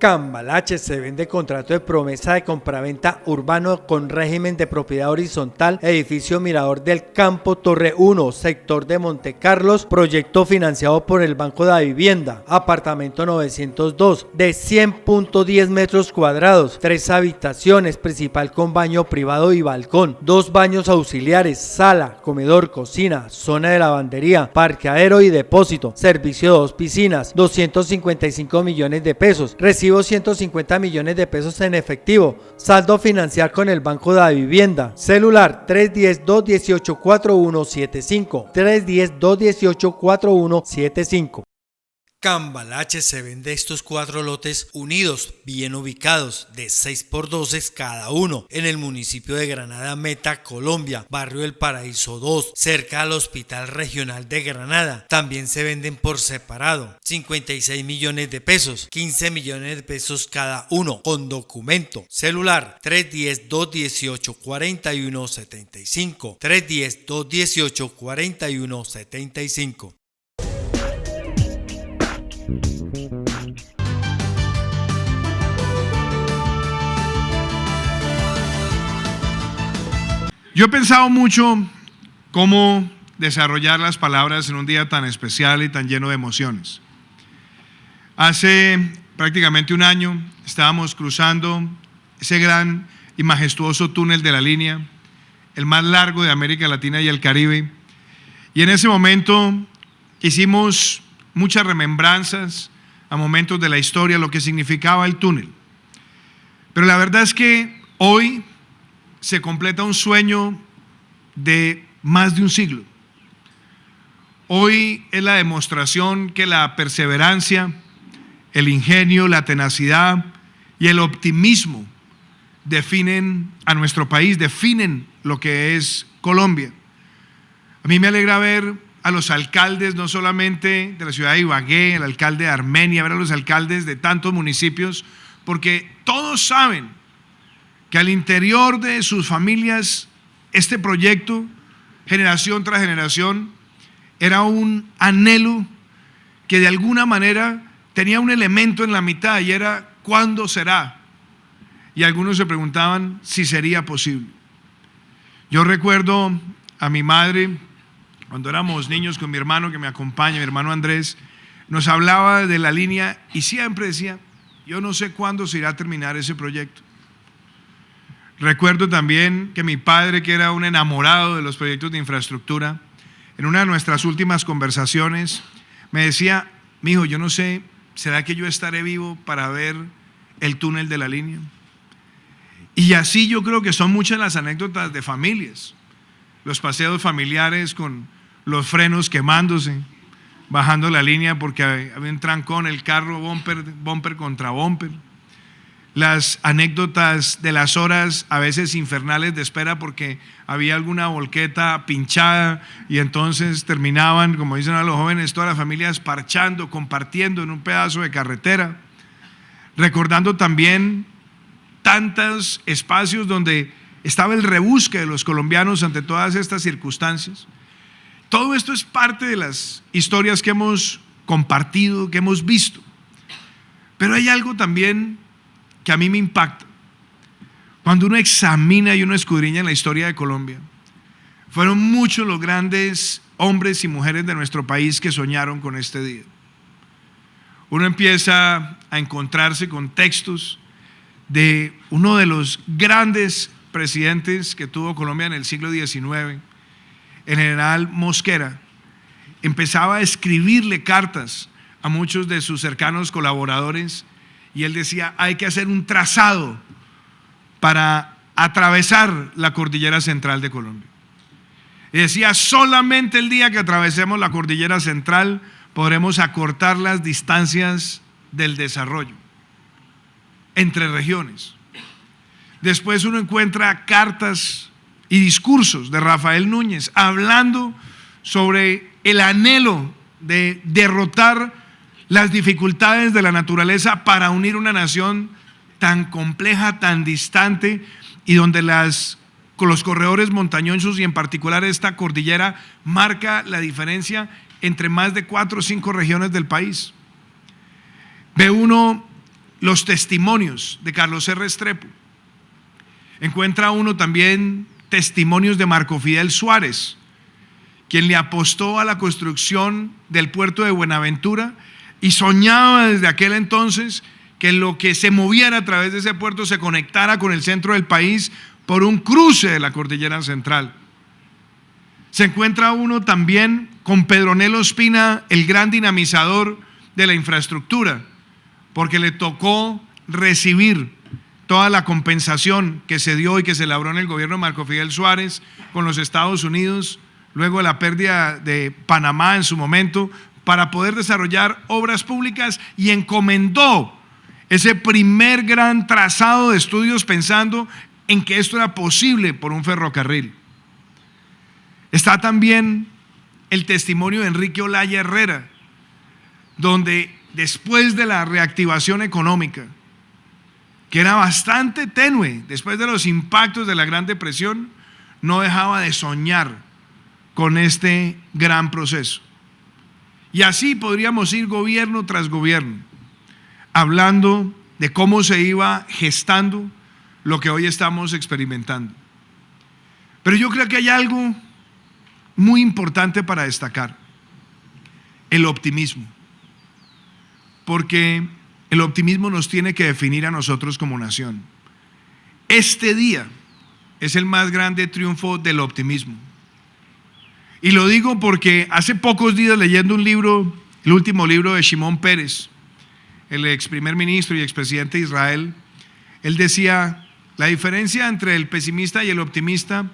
Cambalache se vende contrato de promesa de compraventa urbano con régimen de propiedad horizontal, edificio Mirador del Campo Torre 1, sector de Montecarlos, proyecto financiado por el Banco de la Vivienda, apartamento 902 de 100.10 metros cuadrados, 3 habitaciones, principal con baño privado y balcón, 2 baños auxiliares, sala, comedor, cocina, zona de lavandería, parqueadero y depósito, servicio de 2 piscinas, 255 millones de pesos, recibo 150 millones de pesos en efectivo, saldo financiar con el Banco de la Vivienda, celular 310-218-4175, 310-218-4175. Cambalache se vende estos 4 lotes unidos, bien ubicados, de 6x12 cada uno, en el municipio de Granada Meta, Colombia, barrio El Paraíso 2, cerca al Hospital Regional de Granada. También se venden por separado, 56 millones de pesos, 15 millones de pesos cada uno, con documento, celular 310-218-4175, 310-218-4175. Yo he pensado mucho cómo desarrollar las palabras en un día tan especial y tan lleno de emociones. Hace prácticamente un año estábamos cruzando ese gran y majestuoso túnel de la línea, el más largo de América Latina y el Caribe, y en ese momento hicimos muchas remembranzas a momentos de la historia, lo que significaba el túnel. Pero la verdad es que hoy se completa un sueño de más de un siglo. Hoy es la demostración que la perseverancia, el ingenio, la tenacidad y el optimismo definen a nuestro país, definen lo que es Colombia. A mí me alegra ver a los alcaldes, no solamente de la ciudad de Ibagué, el alcalde de Armenia, ver a los alcaldes de tantos municipios, porque todos saben que al interior de sus familias este proyecto, generación tras generación, era un anhelo que de alguna manera tenía un elemento en la mitad y era ¿cuándo será? Y algunos se preguntaban si sería posible. Yo recuerdo a mi madre, cuando éramos niños con mi hermano que me acompaña, mi hermano Andrés, nos hablaba de la línea y siempre decía, yo no sé cuándo se irá a terminar ese proyecto. Recuerdo también que mi padre, que era un enamorado de los proyectos de infraestructura, en una de nuestras últimas conversaciones me decía, mijo, yo no sé, ¿será que yo estaré vivo para ver el túnel de la línea? Y así yo creo que son muchas las anécdotas de familias, los paseos familiares con los frenos quemándose, bajando la línea porque había un trancón, el carro bumper contra bumper. Las anécdotas de las horas a veces infernales de espera porque había alguna volqueta pinchada y entonces terminaban, como dicen a los jóvenes, todas las familias parchando, compartiendo en un pedazo de carretera, recordando también tantos espacios donde estaba el rebusque de los colombianos ante todas estas circunstancias. Todo esto es parte de las historias que hemos compartido, que hemos visto, pero hay algo también que a mí me impacta. Cuando uno examina y uno escudriña en la historia de Colombia, fueron muchos los grandes hombres y mujeres de nuestro país que soñaron con este día. Uno empieza a encontrarse con textos de uno de los grandes presidentes que tuvo Colombia en el siglo XIX, el general Mosquera. Empezaba a escribirle cartas a muchos de sus cercanos colaboradores y él decía, hay que hacer un trazado para atravesar la cordillera central de Colombia. Y decía, solamente el día que atravesemos la cordillera central podremos acortar las distancias del desarrollo entre regiones. Después uno encuentra cartas y discursos de Rafael Núñez hablando sobre el anhelo de derrotar las dificultades de la naturaleza para unir una nación tan compleja, tan distante y donde los corredores montañosos y en particular esta cordillera marca la diferencia entre más de 4 o 5 regiones del país. Ve uno los testimonios de Carlos R. Restrepo. Encuentra uno también testimonios de Marco Fidel Suárez, quien le apostó a la construcción del puerto de Buenaventura y soñaba desde aquel entonces que lo que se moviera a través de ese puerto se conectara con el centro del país por un cruce de la cordillera central. Se encuentra uno también con Pedronel Ospina, el gran dinamizador de la infraestructura, porque le tocó recibir toda la compensación que se dio y que se elaboró en el gobierno de Marco Fidel Suárez con los Estados Unidos, luego de la pérdida de Panamá en su momento, para poder desarrollar obras públicas, y encomendó ese primer gran trazado de estudios pensando en que esto era posible por un ferrocarril. Está también el testimonio de Enrique Olaya Herrera, donde después de la reactivación económica, que era bastante tenue, después de los impactos de la Gran Depresión, no dejaba de soñar con este gran proceso. Y así podríamos ir gobierno tras gobierno, hablando de cómo se iba gestando lo que hoy estamos experimentando. Pero yo creo que hay algo muy importante para destacar: el optimismo. Porque el optimismo nos tiene que definir a nosotros como nación. Este día es el más grande triunfo del optimismo. Y lo digo porque hace pocos días, leyendo un libro, el último libro de Shimon Peres, el ex primer ministro y expresidente de Israel, él decía: la diferencia entre el pesimista y el optimista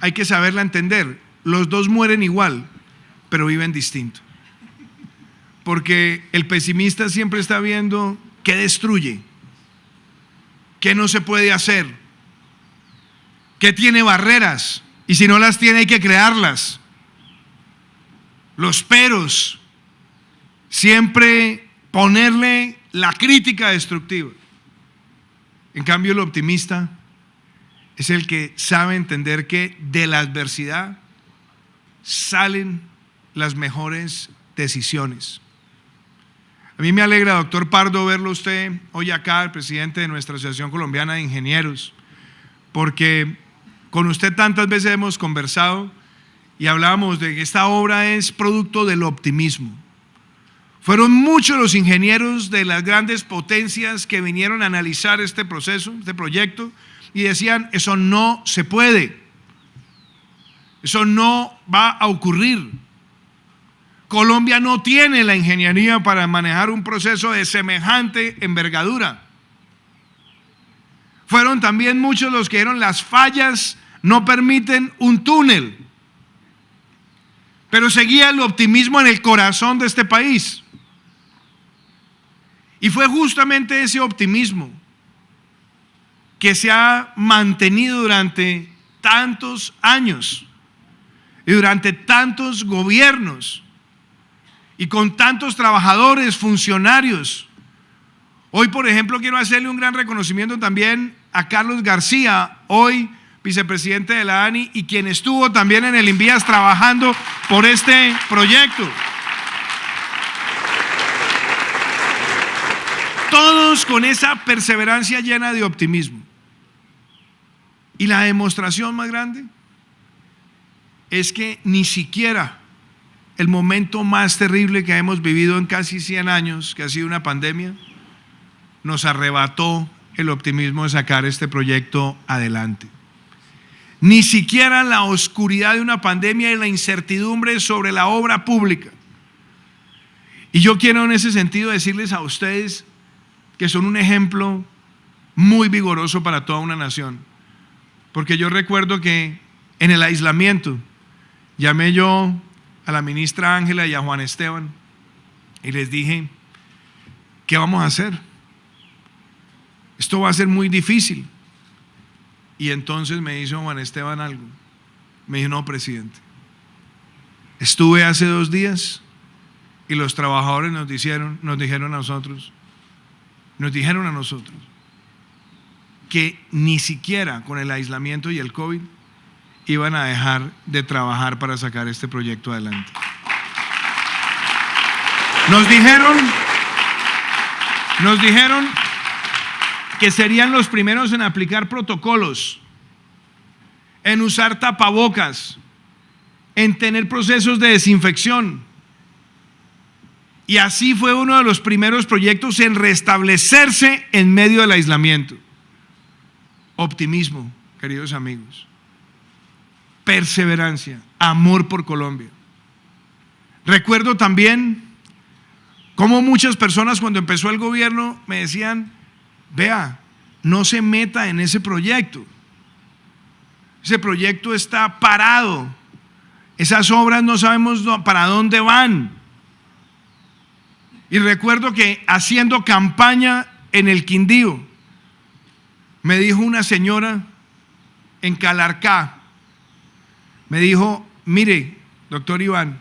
hay que saberla entender. Los dos mueren igual, pero viven distinto. Porque el pesimista siempre está viendo qué destruye, qué no se puede hacer, qué tiene barreras, y si no las tiene hay que crearlas. Los peros, siempre ponerle la crítica destructiva. En cambio, el optimista es el que sabe entender que de la adversidad salen las mejores decisiones. A mí me alegra, doctor Pardo, verlo usted hoy acá, el presidente de nuestra Asociación Colombiana de Ingenieros, porque con usted tantas veces hemos conversado y hablábamos de que esta obra es producto del optimismo. Fueron muchos los ingenieros de las grandes potencias que vinieron a analizar este proceso, este proyecto, y decían: eso no se puede, eso no va a ocurrir. Colombia no tiene la ingeniería para manejar un proceso de semejante envergadura. Fueron también muchos los que dijeron: las fallas no permiten un túnel. Pero seguía el optimismo en el corazón de este país. Y fue justamente ese optimismo que se ha mantenido durante tantos años y durante tantos gobiernos y con tantos trabajadores, funcionarios. Hoy, por ejemplo, quiero hacerle un gran reconocimiento también a Carlos García, hoy vicepresidente de la ANI, y quien estuvo también en el Invías trabajando por este proyecto. Todos con esa perseverancia llena de optimismo. Y la demostración más grande es que ni siquiera el momento más terrible que hemos vivido en casi 100 años, que ha sido una pandemia, nos arrebató el optimismo de sacar este proyecto adelante. Ni siquiera la oscuridad de una pandemia y la incertidumbre sobre la obra pública. Y yo quiero en ese sentido decirles a ustedes que son un ejemplo muy vigoroso para toda una nación. Porque yo recuerdo que en el aislamiento llamé yo a la ministra Ángela y a Juan Esteban y les dije: ¿qué vamos a hacer? Esto va a ser muy difícil. Y entonces me hizo Juan Esteban algo. Me dijo: no, presidente, estuve hace 2 días y los trabajadores nos dijeron a nosotros que ni siquiera con el aislamiento y el COVID iban a dejar de trabajar para sacar este proyecto adelante. Nos dijeron que serían los primeros en aplicar protocolos, en usar tapabocas, en tener procesos de desinfección. Y así fue uno de los primeros proyectos en restablecerse en medio del aislamiento. Optimismo, queridos amigos. Perseverancia, amor por Colombia. Recuerdo también cómo muchas personas cuando empezó el gobierno me decían: vea, no se meta en ese proyecto. Ese proyecto está parado. Esas obras no sabemos para dónde van. Y recuerdo que haciendo campaña en el Quindío, me dijo una señora en Calarcá, me dijo: mire, doctor Iván,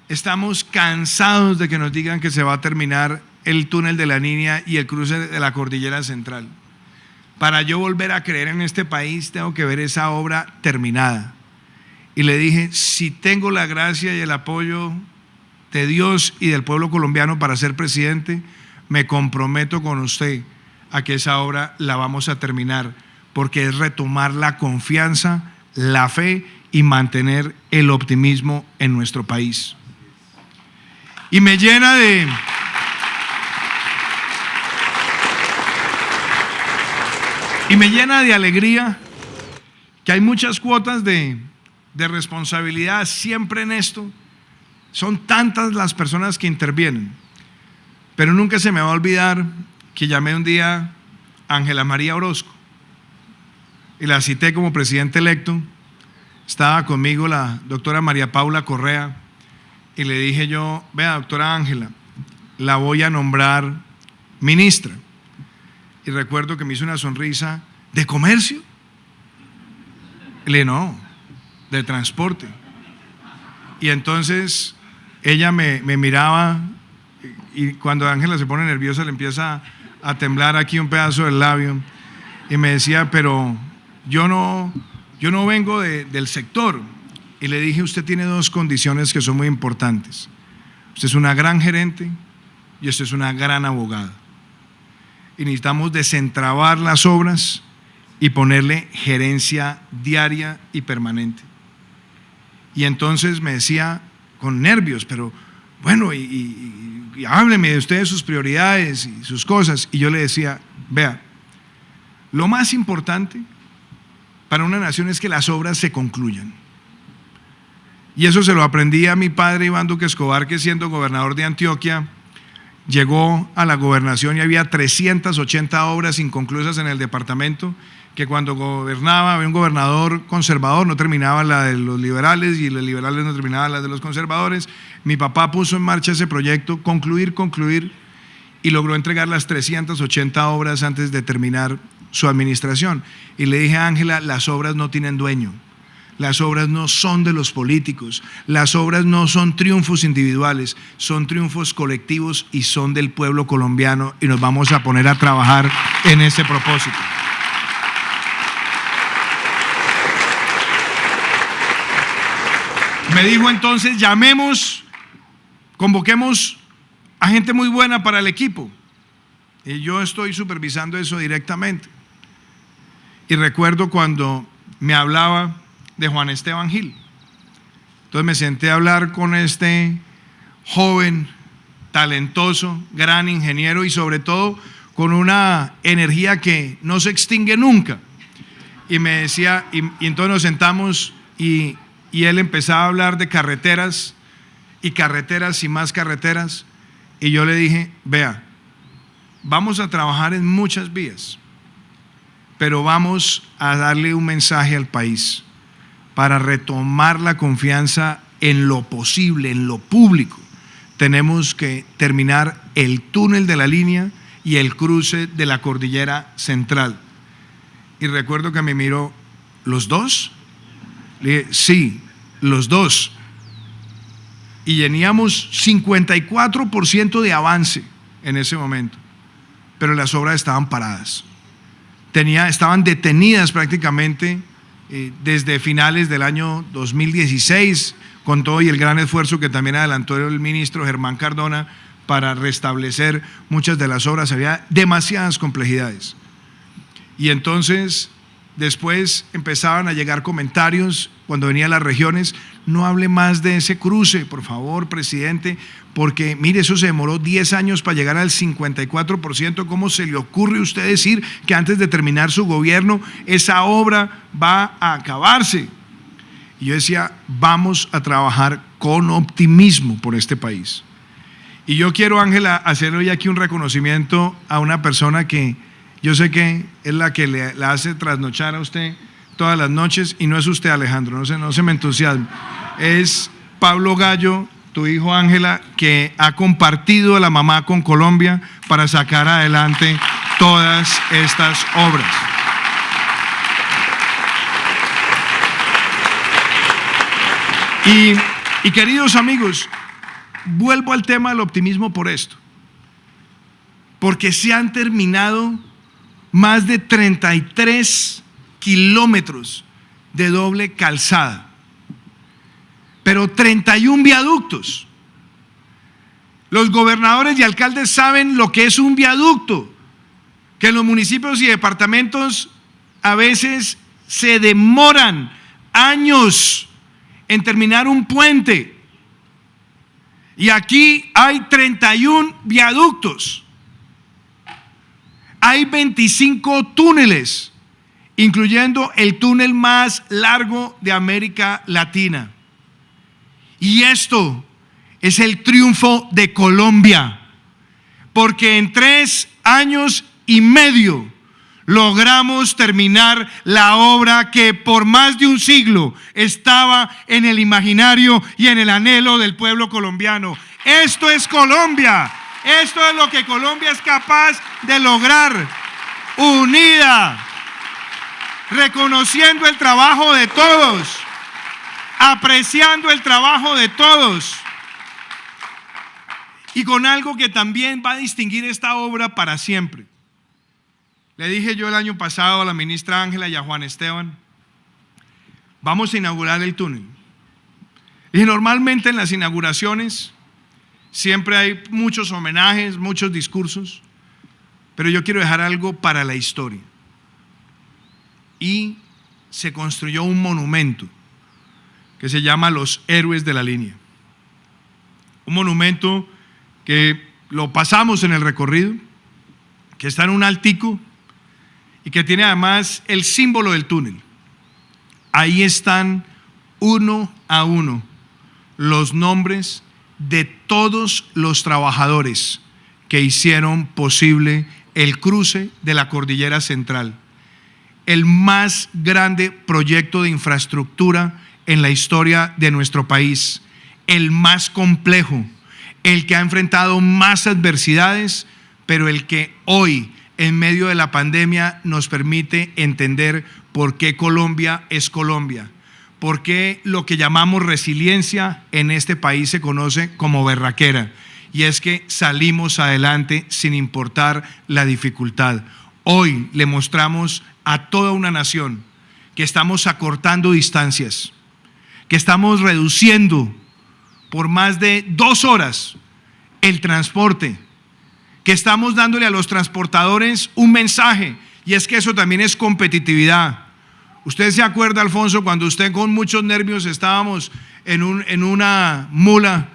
estamos cansados de que nos digan que se va a terminar el túnel de la Niña y el cruce de la Cordillera Central. Para yo volver a creer en este país, tengo que ver esa obra terminada. Y le dije: si tengo la gracia y el apoyo de Dios y del pueblo colombiano para ser presidente, me comprometo con usted a que esa obra la vamos a terminar, porque es retomar la confianza, la fe y mantener el optimismo en nuestro país. Y me llena de alegría que hay muchas cuotas de responsabilidad siempre en esto. Son tantas las personas que intervienen, pero nunca se me va a olvidar que llamé un día a Ángela María Orozco y la cité como presidente electo. Estaba conmigo la doctora María Paula Correa y le dije yo: vea, doctora Ángela, la voy a nombrar ministra. Y recuerdo que me hizo una sonrisa: ¿de comercio? Y le dije: no, de transporte. Y entonces ella me miraba, y cuando Ángela se pone nerviosa le empieza a temblar aquí un pedazo del labio, y me decía: pero yo no vengo del sector. Y le dije: usted tiene dos condiciones que son muy importantes. Usted es una gran gerente y usted es una gran abogada. Y necesitamos desentrabar las obras y ponerle gerencia diaria y permanente. Y entonces me decía con nervios: pero bueno, y hábleme de ustedes, sus prioridades y sus cosas. Y yo le decía: vea, lo más importante para una nación es que las obras se concluyan. Y eso se lo aprendí a mi padre Iván Duque Escobar, que siendo gobernador de Antioquia, llegó a la gobernación y había 380 obras inconclusas en el departamento, que cuando gobernaba había un gobernador conservador, no terminaba la de los liberales y los liberales no terminaban la de los conservadores. Mi papá puso en marcha ese proyecto, concluir, y logró entregar las 380 obras antes de terminar su administración. Y le dije a Ángela: las obras no tienen dueño, las obras no son de los políticos, las obras no son triunfos individuales, son triunfos colectivos y son del pueblo colombiano, y nos vamos a poner a trabajar en ese propósito. Me dijo entonces: convoquemos a gente muy buena para el equipo. Y yo estoy supervisando eso directamente. Y recuerdo cuando me hablaba de Juan Esteban Gil. Entonces me senté a hablar con este joven, talentoso, gran ingeniero y sobre todo con una energía que no se extingue nunca. Y me decía, y entonces nos sentamos y él empezaba a hablar de carreteras y carreteras y más carreteras. Y yo le dije: vea, vamos a trabajar en muchas vías, pero vamos a darle un mensaje al país para retomar la confianza en lo posible, en lo público. Tenemos que terminar el túnel de la Línea y el cruce de la Cordillera Central. Y recuerdo que me miró: ¿los dos? Le dije: sí, los dos. Y teníamos 54% de avance en ese momento, pero las obras estaban paradas. Estaban detenidas prácticamente desde finales del año 2016, con todo y el gran esfuerzo que también adelantó el ministro Germán Cardona para restablecer muchas de las obras, había demasiadas complejidades. Y entonces después empezaban a llegar comentarios cuando venía a las regiones: no hable más de ese cruce, por favor, presidente, porque mire, eso se demoró 10 años para llegar al 54%, ¿cómo se le ocurre a usted decir que antes de terminar su gobierno esa obra va a acabarse? Y yo decía, vamos a trabajar con optimismo por este país. Y yo quiero, Ángela, hacer hoy aquí un reconocimiento a una persona que yo sé que es la que la hace trasnochar a usted todas las noches, y no es usted, Alejandro, no se me entusiasme. Es Pablo Gallo, tu hijo, Ángela, que ha compartido a la mamá con Colombia para sacar adelante todas estas obras. Y queridos amigos, vuelvo al tema del optimismo por esto, porque se han terminado más de 33 kilómetros de doble calzada, pero 31 viaductos. Los gobernadores y alcaldes saben lo que es un viaducto, que en los municipios y departamentos a veces se demoran años en terminar un puente, y aquí hay 31 viaductos, hay 25 túneles, incluyendo el túnel más largo de América Latina. Y esto es el triunfo de Colombia, porque en 3 años y medio logramos terminar la obra que por más de un siglo estaba en el imaginario y en el anhelo del pueblo colombiano. Esto es Colombia, esto es lo que Colombia es capaz de lograr, unida, reconociendo el trabajo de todos, apreciando el trabajo de todos, y con algo que también va a distinguir esta obra para siempre. Le dije yo el año pasado a la ministra Ángela y a Juan Esteban, vamos a inaugurar el túnel. Y normalmente en las inauguraciones siempre hay muchos homenajes, muchos discursos, pero yo quiero dejar algo para la historia. Y se construyó un monumento que se llama Los Héroes de la Línea. Un monumento que lo pasamos en el recorrido, que está en un altico y que tiene además el símbolo del túnel. Ahí están uno a uno los nombres de todos los trabajadores que hicieron posible el cruce de la Cordillera Central, el más grande proyecto de infraestructura en la historia de nuestro país, el más complejo, el que ha enfrentado más adversidades, pero el que hoy, en medio de la pandemia, nos permite entender por qué Colombia es Colombia, por qué lo que llamamos resiliencia en este país se conoce como berraquera, y es que salimos adelante sin importar la dificultad. Hoy le mostramos a toda una nación que estamos acortando distancias, que estamos reduciendo por más de 2 horas el transporte, que estamos dándole a los transportadores un mensaje, y es que eso también es competitividad. Usted se acuerda, Alfonso, cuando usted con muchos nervios estábamos en una mula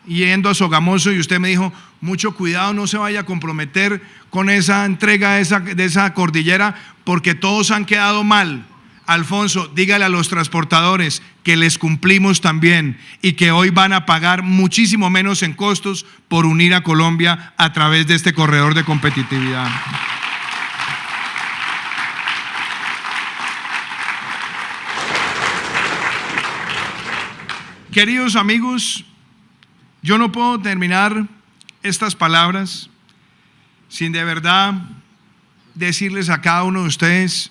yendo a Sogamoso, y usted me dijo, mucho cuidado, no se vaya a comprometer con esa entrega de esa cordillera, porque todos han quedado mal. Alfonso, dígale a los transportadores que les cumplimos también, y que hoy van a pagar muchísimo menos en costos por unir a Colombia a través de este corredor de competitividad. Queridos amigos, yo no puedo terminar estas palabras sin de verdad decirles a cada uno de ustedes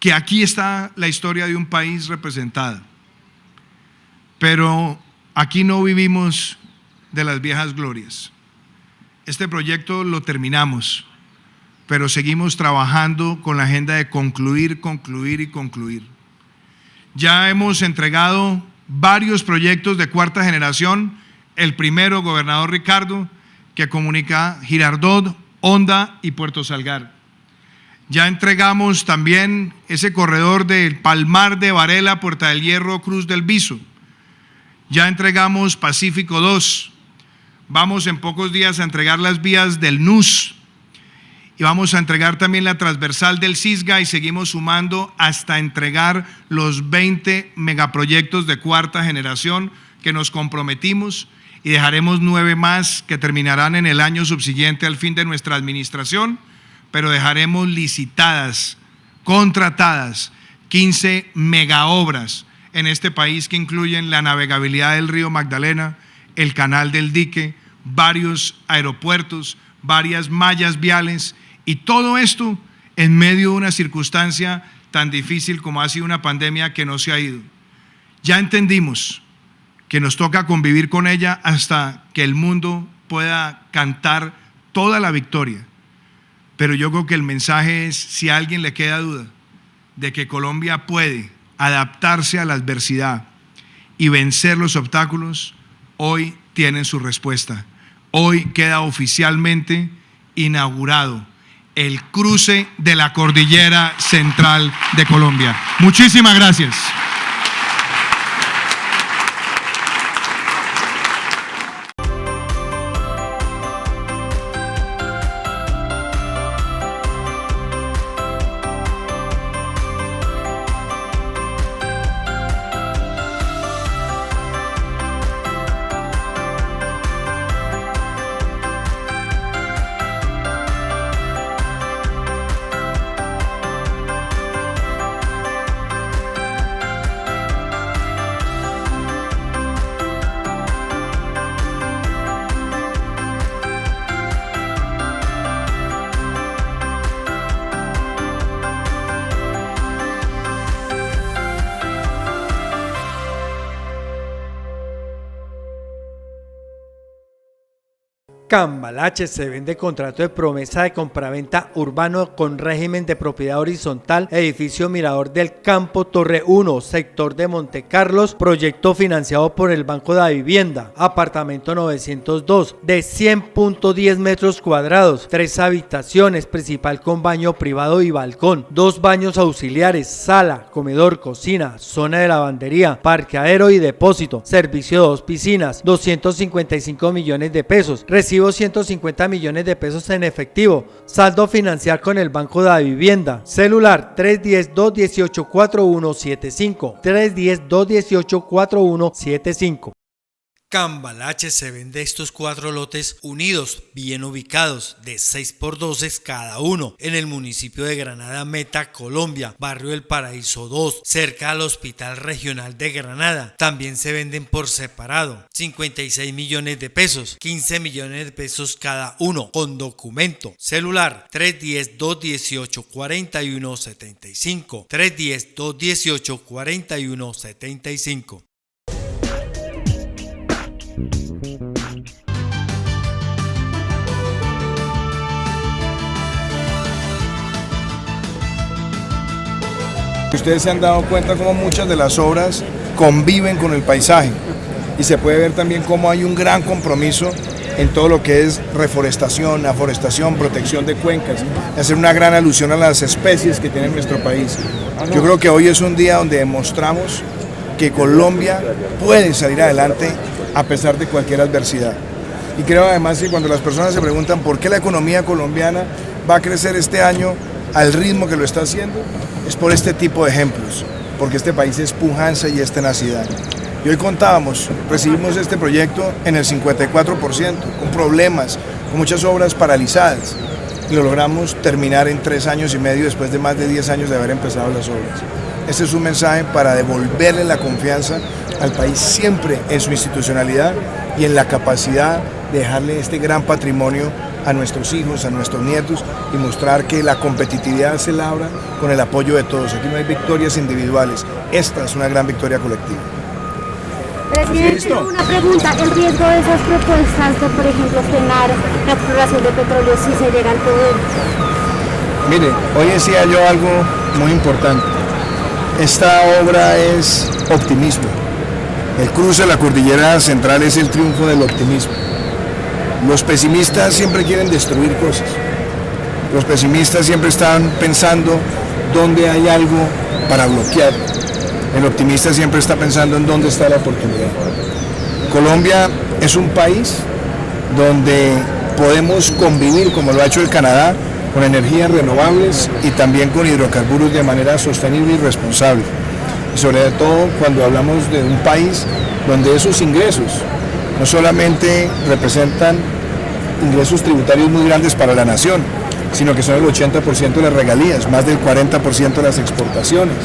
que aquí está la historia de un país representada, pero aquí no vivimos de las viejas glorias. Este proyecto lo terminamos, pero seguimos trabajando con la agenda de concluir, concluir y concluir. Ya hemos entregado varios proyectos de 4ª generación el primero, gobernador Ricardo, que comunica Girardot, Honda y Puerto Salgar. Ya entregamos también ese corredor del Palmar de Varela, Puerta del Hierro, Cruz del Viso. Ya entregamos Pacífico 2. Vamos en pocos días a entregar las vías del NUS y vamos a entregar también la transversal del Cisga y seguimos sumando hasta entregar los 20 megaproyectos de cuarta generación que nos comprometimos y dejaremos 9 más que terminarán en el año subsiguiente al fin de nuestra administración, pero dejaremos licitadas, contratadas, 15 megaobras en este país que incluyen la navegabilidad del río Magdalena, el canal del dique, varios aeropuertos, varias mallas viales y todo esto en medio de una circunstancia tan difícil como ha sido una pandemia que no se ha ido. Ya entendimos que nos toca convivir con ella hasta que el mundo pueda cantar toda la victoria. Pero yo creo que el mensaje es, si a alguien le queda duda de que Colombia puede adaptarse a la adversidad y vencer los obstáculos, hoy tienen su respuesta. Hoy queda oficialmente inaugurado el cruce de la Cordillera Central de Colombia. Muchísimas gracias. Cambalache se vende contrato de promesa de compraventa urbano con régimen de propiedad horizontal, edificio Mirador del Campo Torre 1, sector de Montecarlos, proyecto financiado por el Banco de la Vivienda, apartamento 902 de 100.10 metros cuadrados, 3 habitaciones, principal con baño privado y balcón, 2 baños auxiliares, sala, comedor, cocina, zona de lavandería, parqueadero y depósito, servicio de 2 piscinas, 255 millones de pesos, recibo 150 millones de pesos en efectivo, saldo financiar con el Banco de la Vivienda, celular 310-218-4175, 310-218-4175. Cambalache se vende estos 4 lotes unidos, bien ubicados, de 6x12 cada uno, en el municipio de Granada Meta, Colombia, barrio El Paraíso 2, cerca al Hospital Regional de Granada. También se venden por separado, 56 millones de pesos, 15 millones de pesos cada uno, con documento, celular 310-218-4175, 310-218-4175. Ustedes se han dado cuenta cómo muchas de las obras conviven con el paisaje y se puede ver también cómo hay un gran compromiso en todo lo que es reforestación, afforestación, protección de cuencas, hacer una gran alusión a las especies que tiene nuestro país. Yo creo que hoy es un día donde demostramos que Colombia puede salir adelante a pesar de cualquier adversidad. Y creo además que cuando las personas se preguntan por qué la economía colombiana va a crecer este año al ritmo que lo está haciendo, es por este tipo de ejemplos, porque este país es pujanza y es tenacidad. Y hoy contábamos, recibimos este proyecto en el 54%, con problemas, con muchas obras paralizadas, y lo logramos terminar en 3 años y medio después de más de 10 años de haber empezado las obras. Este es un mensaje para devolverle la confianza al país siempre en su institucionalidad y en la capacidad de dejarle este gran patrimonio a nuestros hijos, a nuestros nietos y mostrar que la competitividad se labra con el apoyo de todos. Aquí no hay victorias individuales, esta es una gran victoria colectiva. Presidente, una pregunta, el riesgo de esas propuestas de, por ejemplo, frenar la exploración de petróleo si se llega al poder. Mire, hoy decía yo algo muy importante. Esta obra es optimismo. El cruce de la cordillera central es el triunfo del optimismo. Los pesimistas siempre quieren destruir cosas. Los pesimistas siempre están pensando dónde hay algo para bloquear. El optimista siempre está pensando en dónde está la oportunidad. Colombia es un país donde podemos convivir, como lo ha hecho el Canadá, con energías renovables y también con hidrocarburos de manera sostenible y responsable. Y sobre todo cuando hablamos de un país donde esos ingresos no solamente representan ingresos tributarios muy grandes para la nación, sino que son el 80% de las regalías, más del 40% de las exportaciones,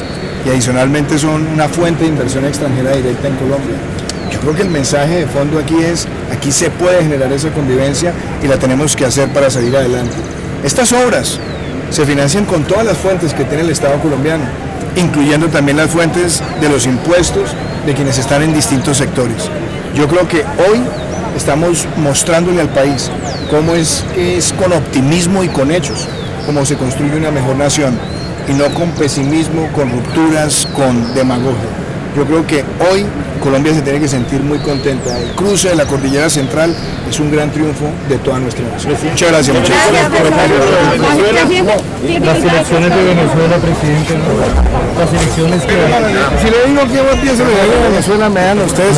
y adicionalmente son una fuente de inversión extranjera directa en Colombia. Yo creo que el mensaje de fondo aquí es, aquí se puede generar esa convivencia y la tenemos que hacer para salir adelante. Estas obras se financian con todas las fuentes que tiene el Estado colombiano, incluyendo también las fuentes de los impuestos de quienes están en distintos sectores. Yo creo que hoy estamos mostrándole al país cómo es con optimismo y con hechos, cómo se construye una mejor nación, y no con pesimismo, con rupturas, con demagogia. Yo creo que hoy Colombia se tiene que sentir muy contenta. El cruce de la cordillera central es un gran triunfo de toda nuestra nación. Muchas gracias. Muchas gracias. Las elecciones de Venezuela, presidente. Las elecciones que... Si le digo que vos piensas de Venezuela, me dan ustedes.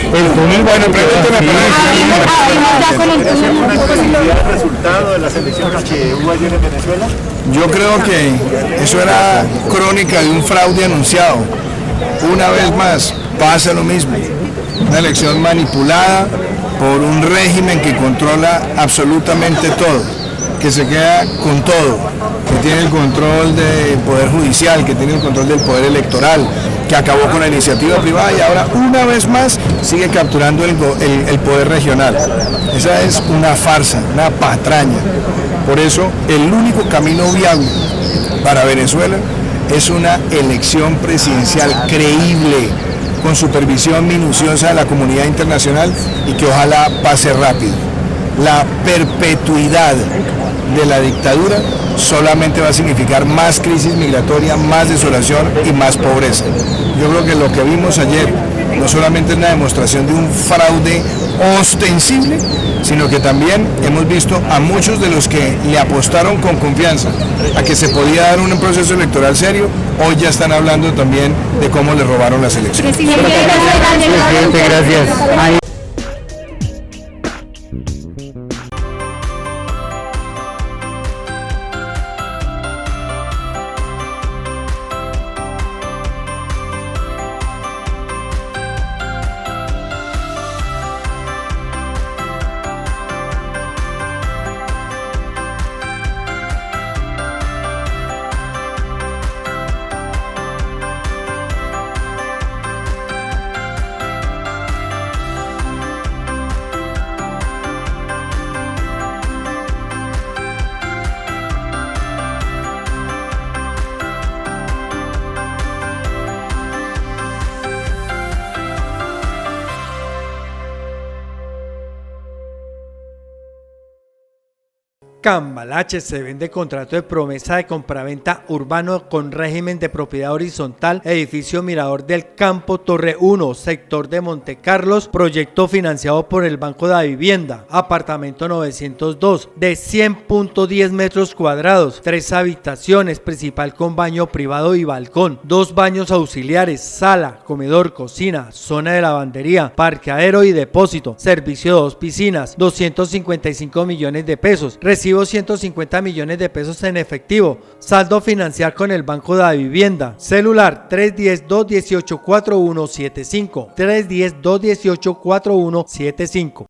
Bueno, pregúnteme el resultado de las elecciones que hubo ayer en Venezuela. Yo creo que eso era crónica de un fraude anunciado. Una vez más, pasa lo mismo. Una elección manipulada por un régimen que controla absolutamente todo, que se queda con todo, que tiene el control del poder judicial, que tiene el control del poder electoral, que acabó con la iniciativa privada y ahora una vez más sigue capturando el poder regional. Esa es una farsa, una patraña. Por eso el único camino viable para Venezuela es una elección presidencial creíble, con supervisión minuciosa de la comunidad internacional y que ojalá pase rápido. La perpetuidad de la dictadura solamente va a significar más crisis migratoria, más desolación y más pobreza. Yo creo que lo que vimos ayer no solamente es una demostración de un fraude ostensible, sino que también hemos visto a muchos de los que le apostaron con confianza a que se podía dar un proceso electoral serio, hoy ya están hablando también de cómo le robaron las elecciones. Presidente, gracias. Cambalache se vende contrato de promesa de compraventa urbano con régimen de propiedad horizontal, edificio Mirador del Campo Torre 1, sector de Montecarlos, proyecto financiado por el Banco de la Vivienda, apartamento 902 de 100.10 metros cuadrados, 3 habitaciones, principal con baño privado y balcón, 2 baños auxiliares, sala, comedor, cocina, zona de lavandería, parqueadero y depósito, servicio de 2 piscinas, 255 millones de pesos, recibo 150 millones de pesos en efectivo, saldo financiar con el Banco de la Vivienda, celular 310-218-4175, 310-218-4175.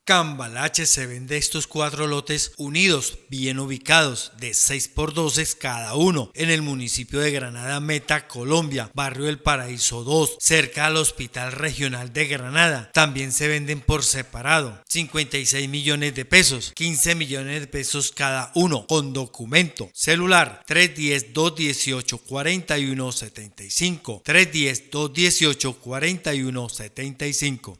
Cambalache se vende estos 4 lotes unidos, bien ubicados, de 6x12 cada uno, en el municipio de Granada Meta, Colombia, barrio El Paraíso 2, cerca al Hospital Regional de Granada. También se venden por separado, 56 millones de pesos, 15 millones de pesos cada uno, con documento, celular 310-218-4175, 310-218-4175.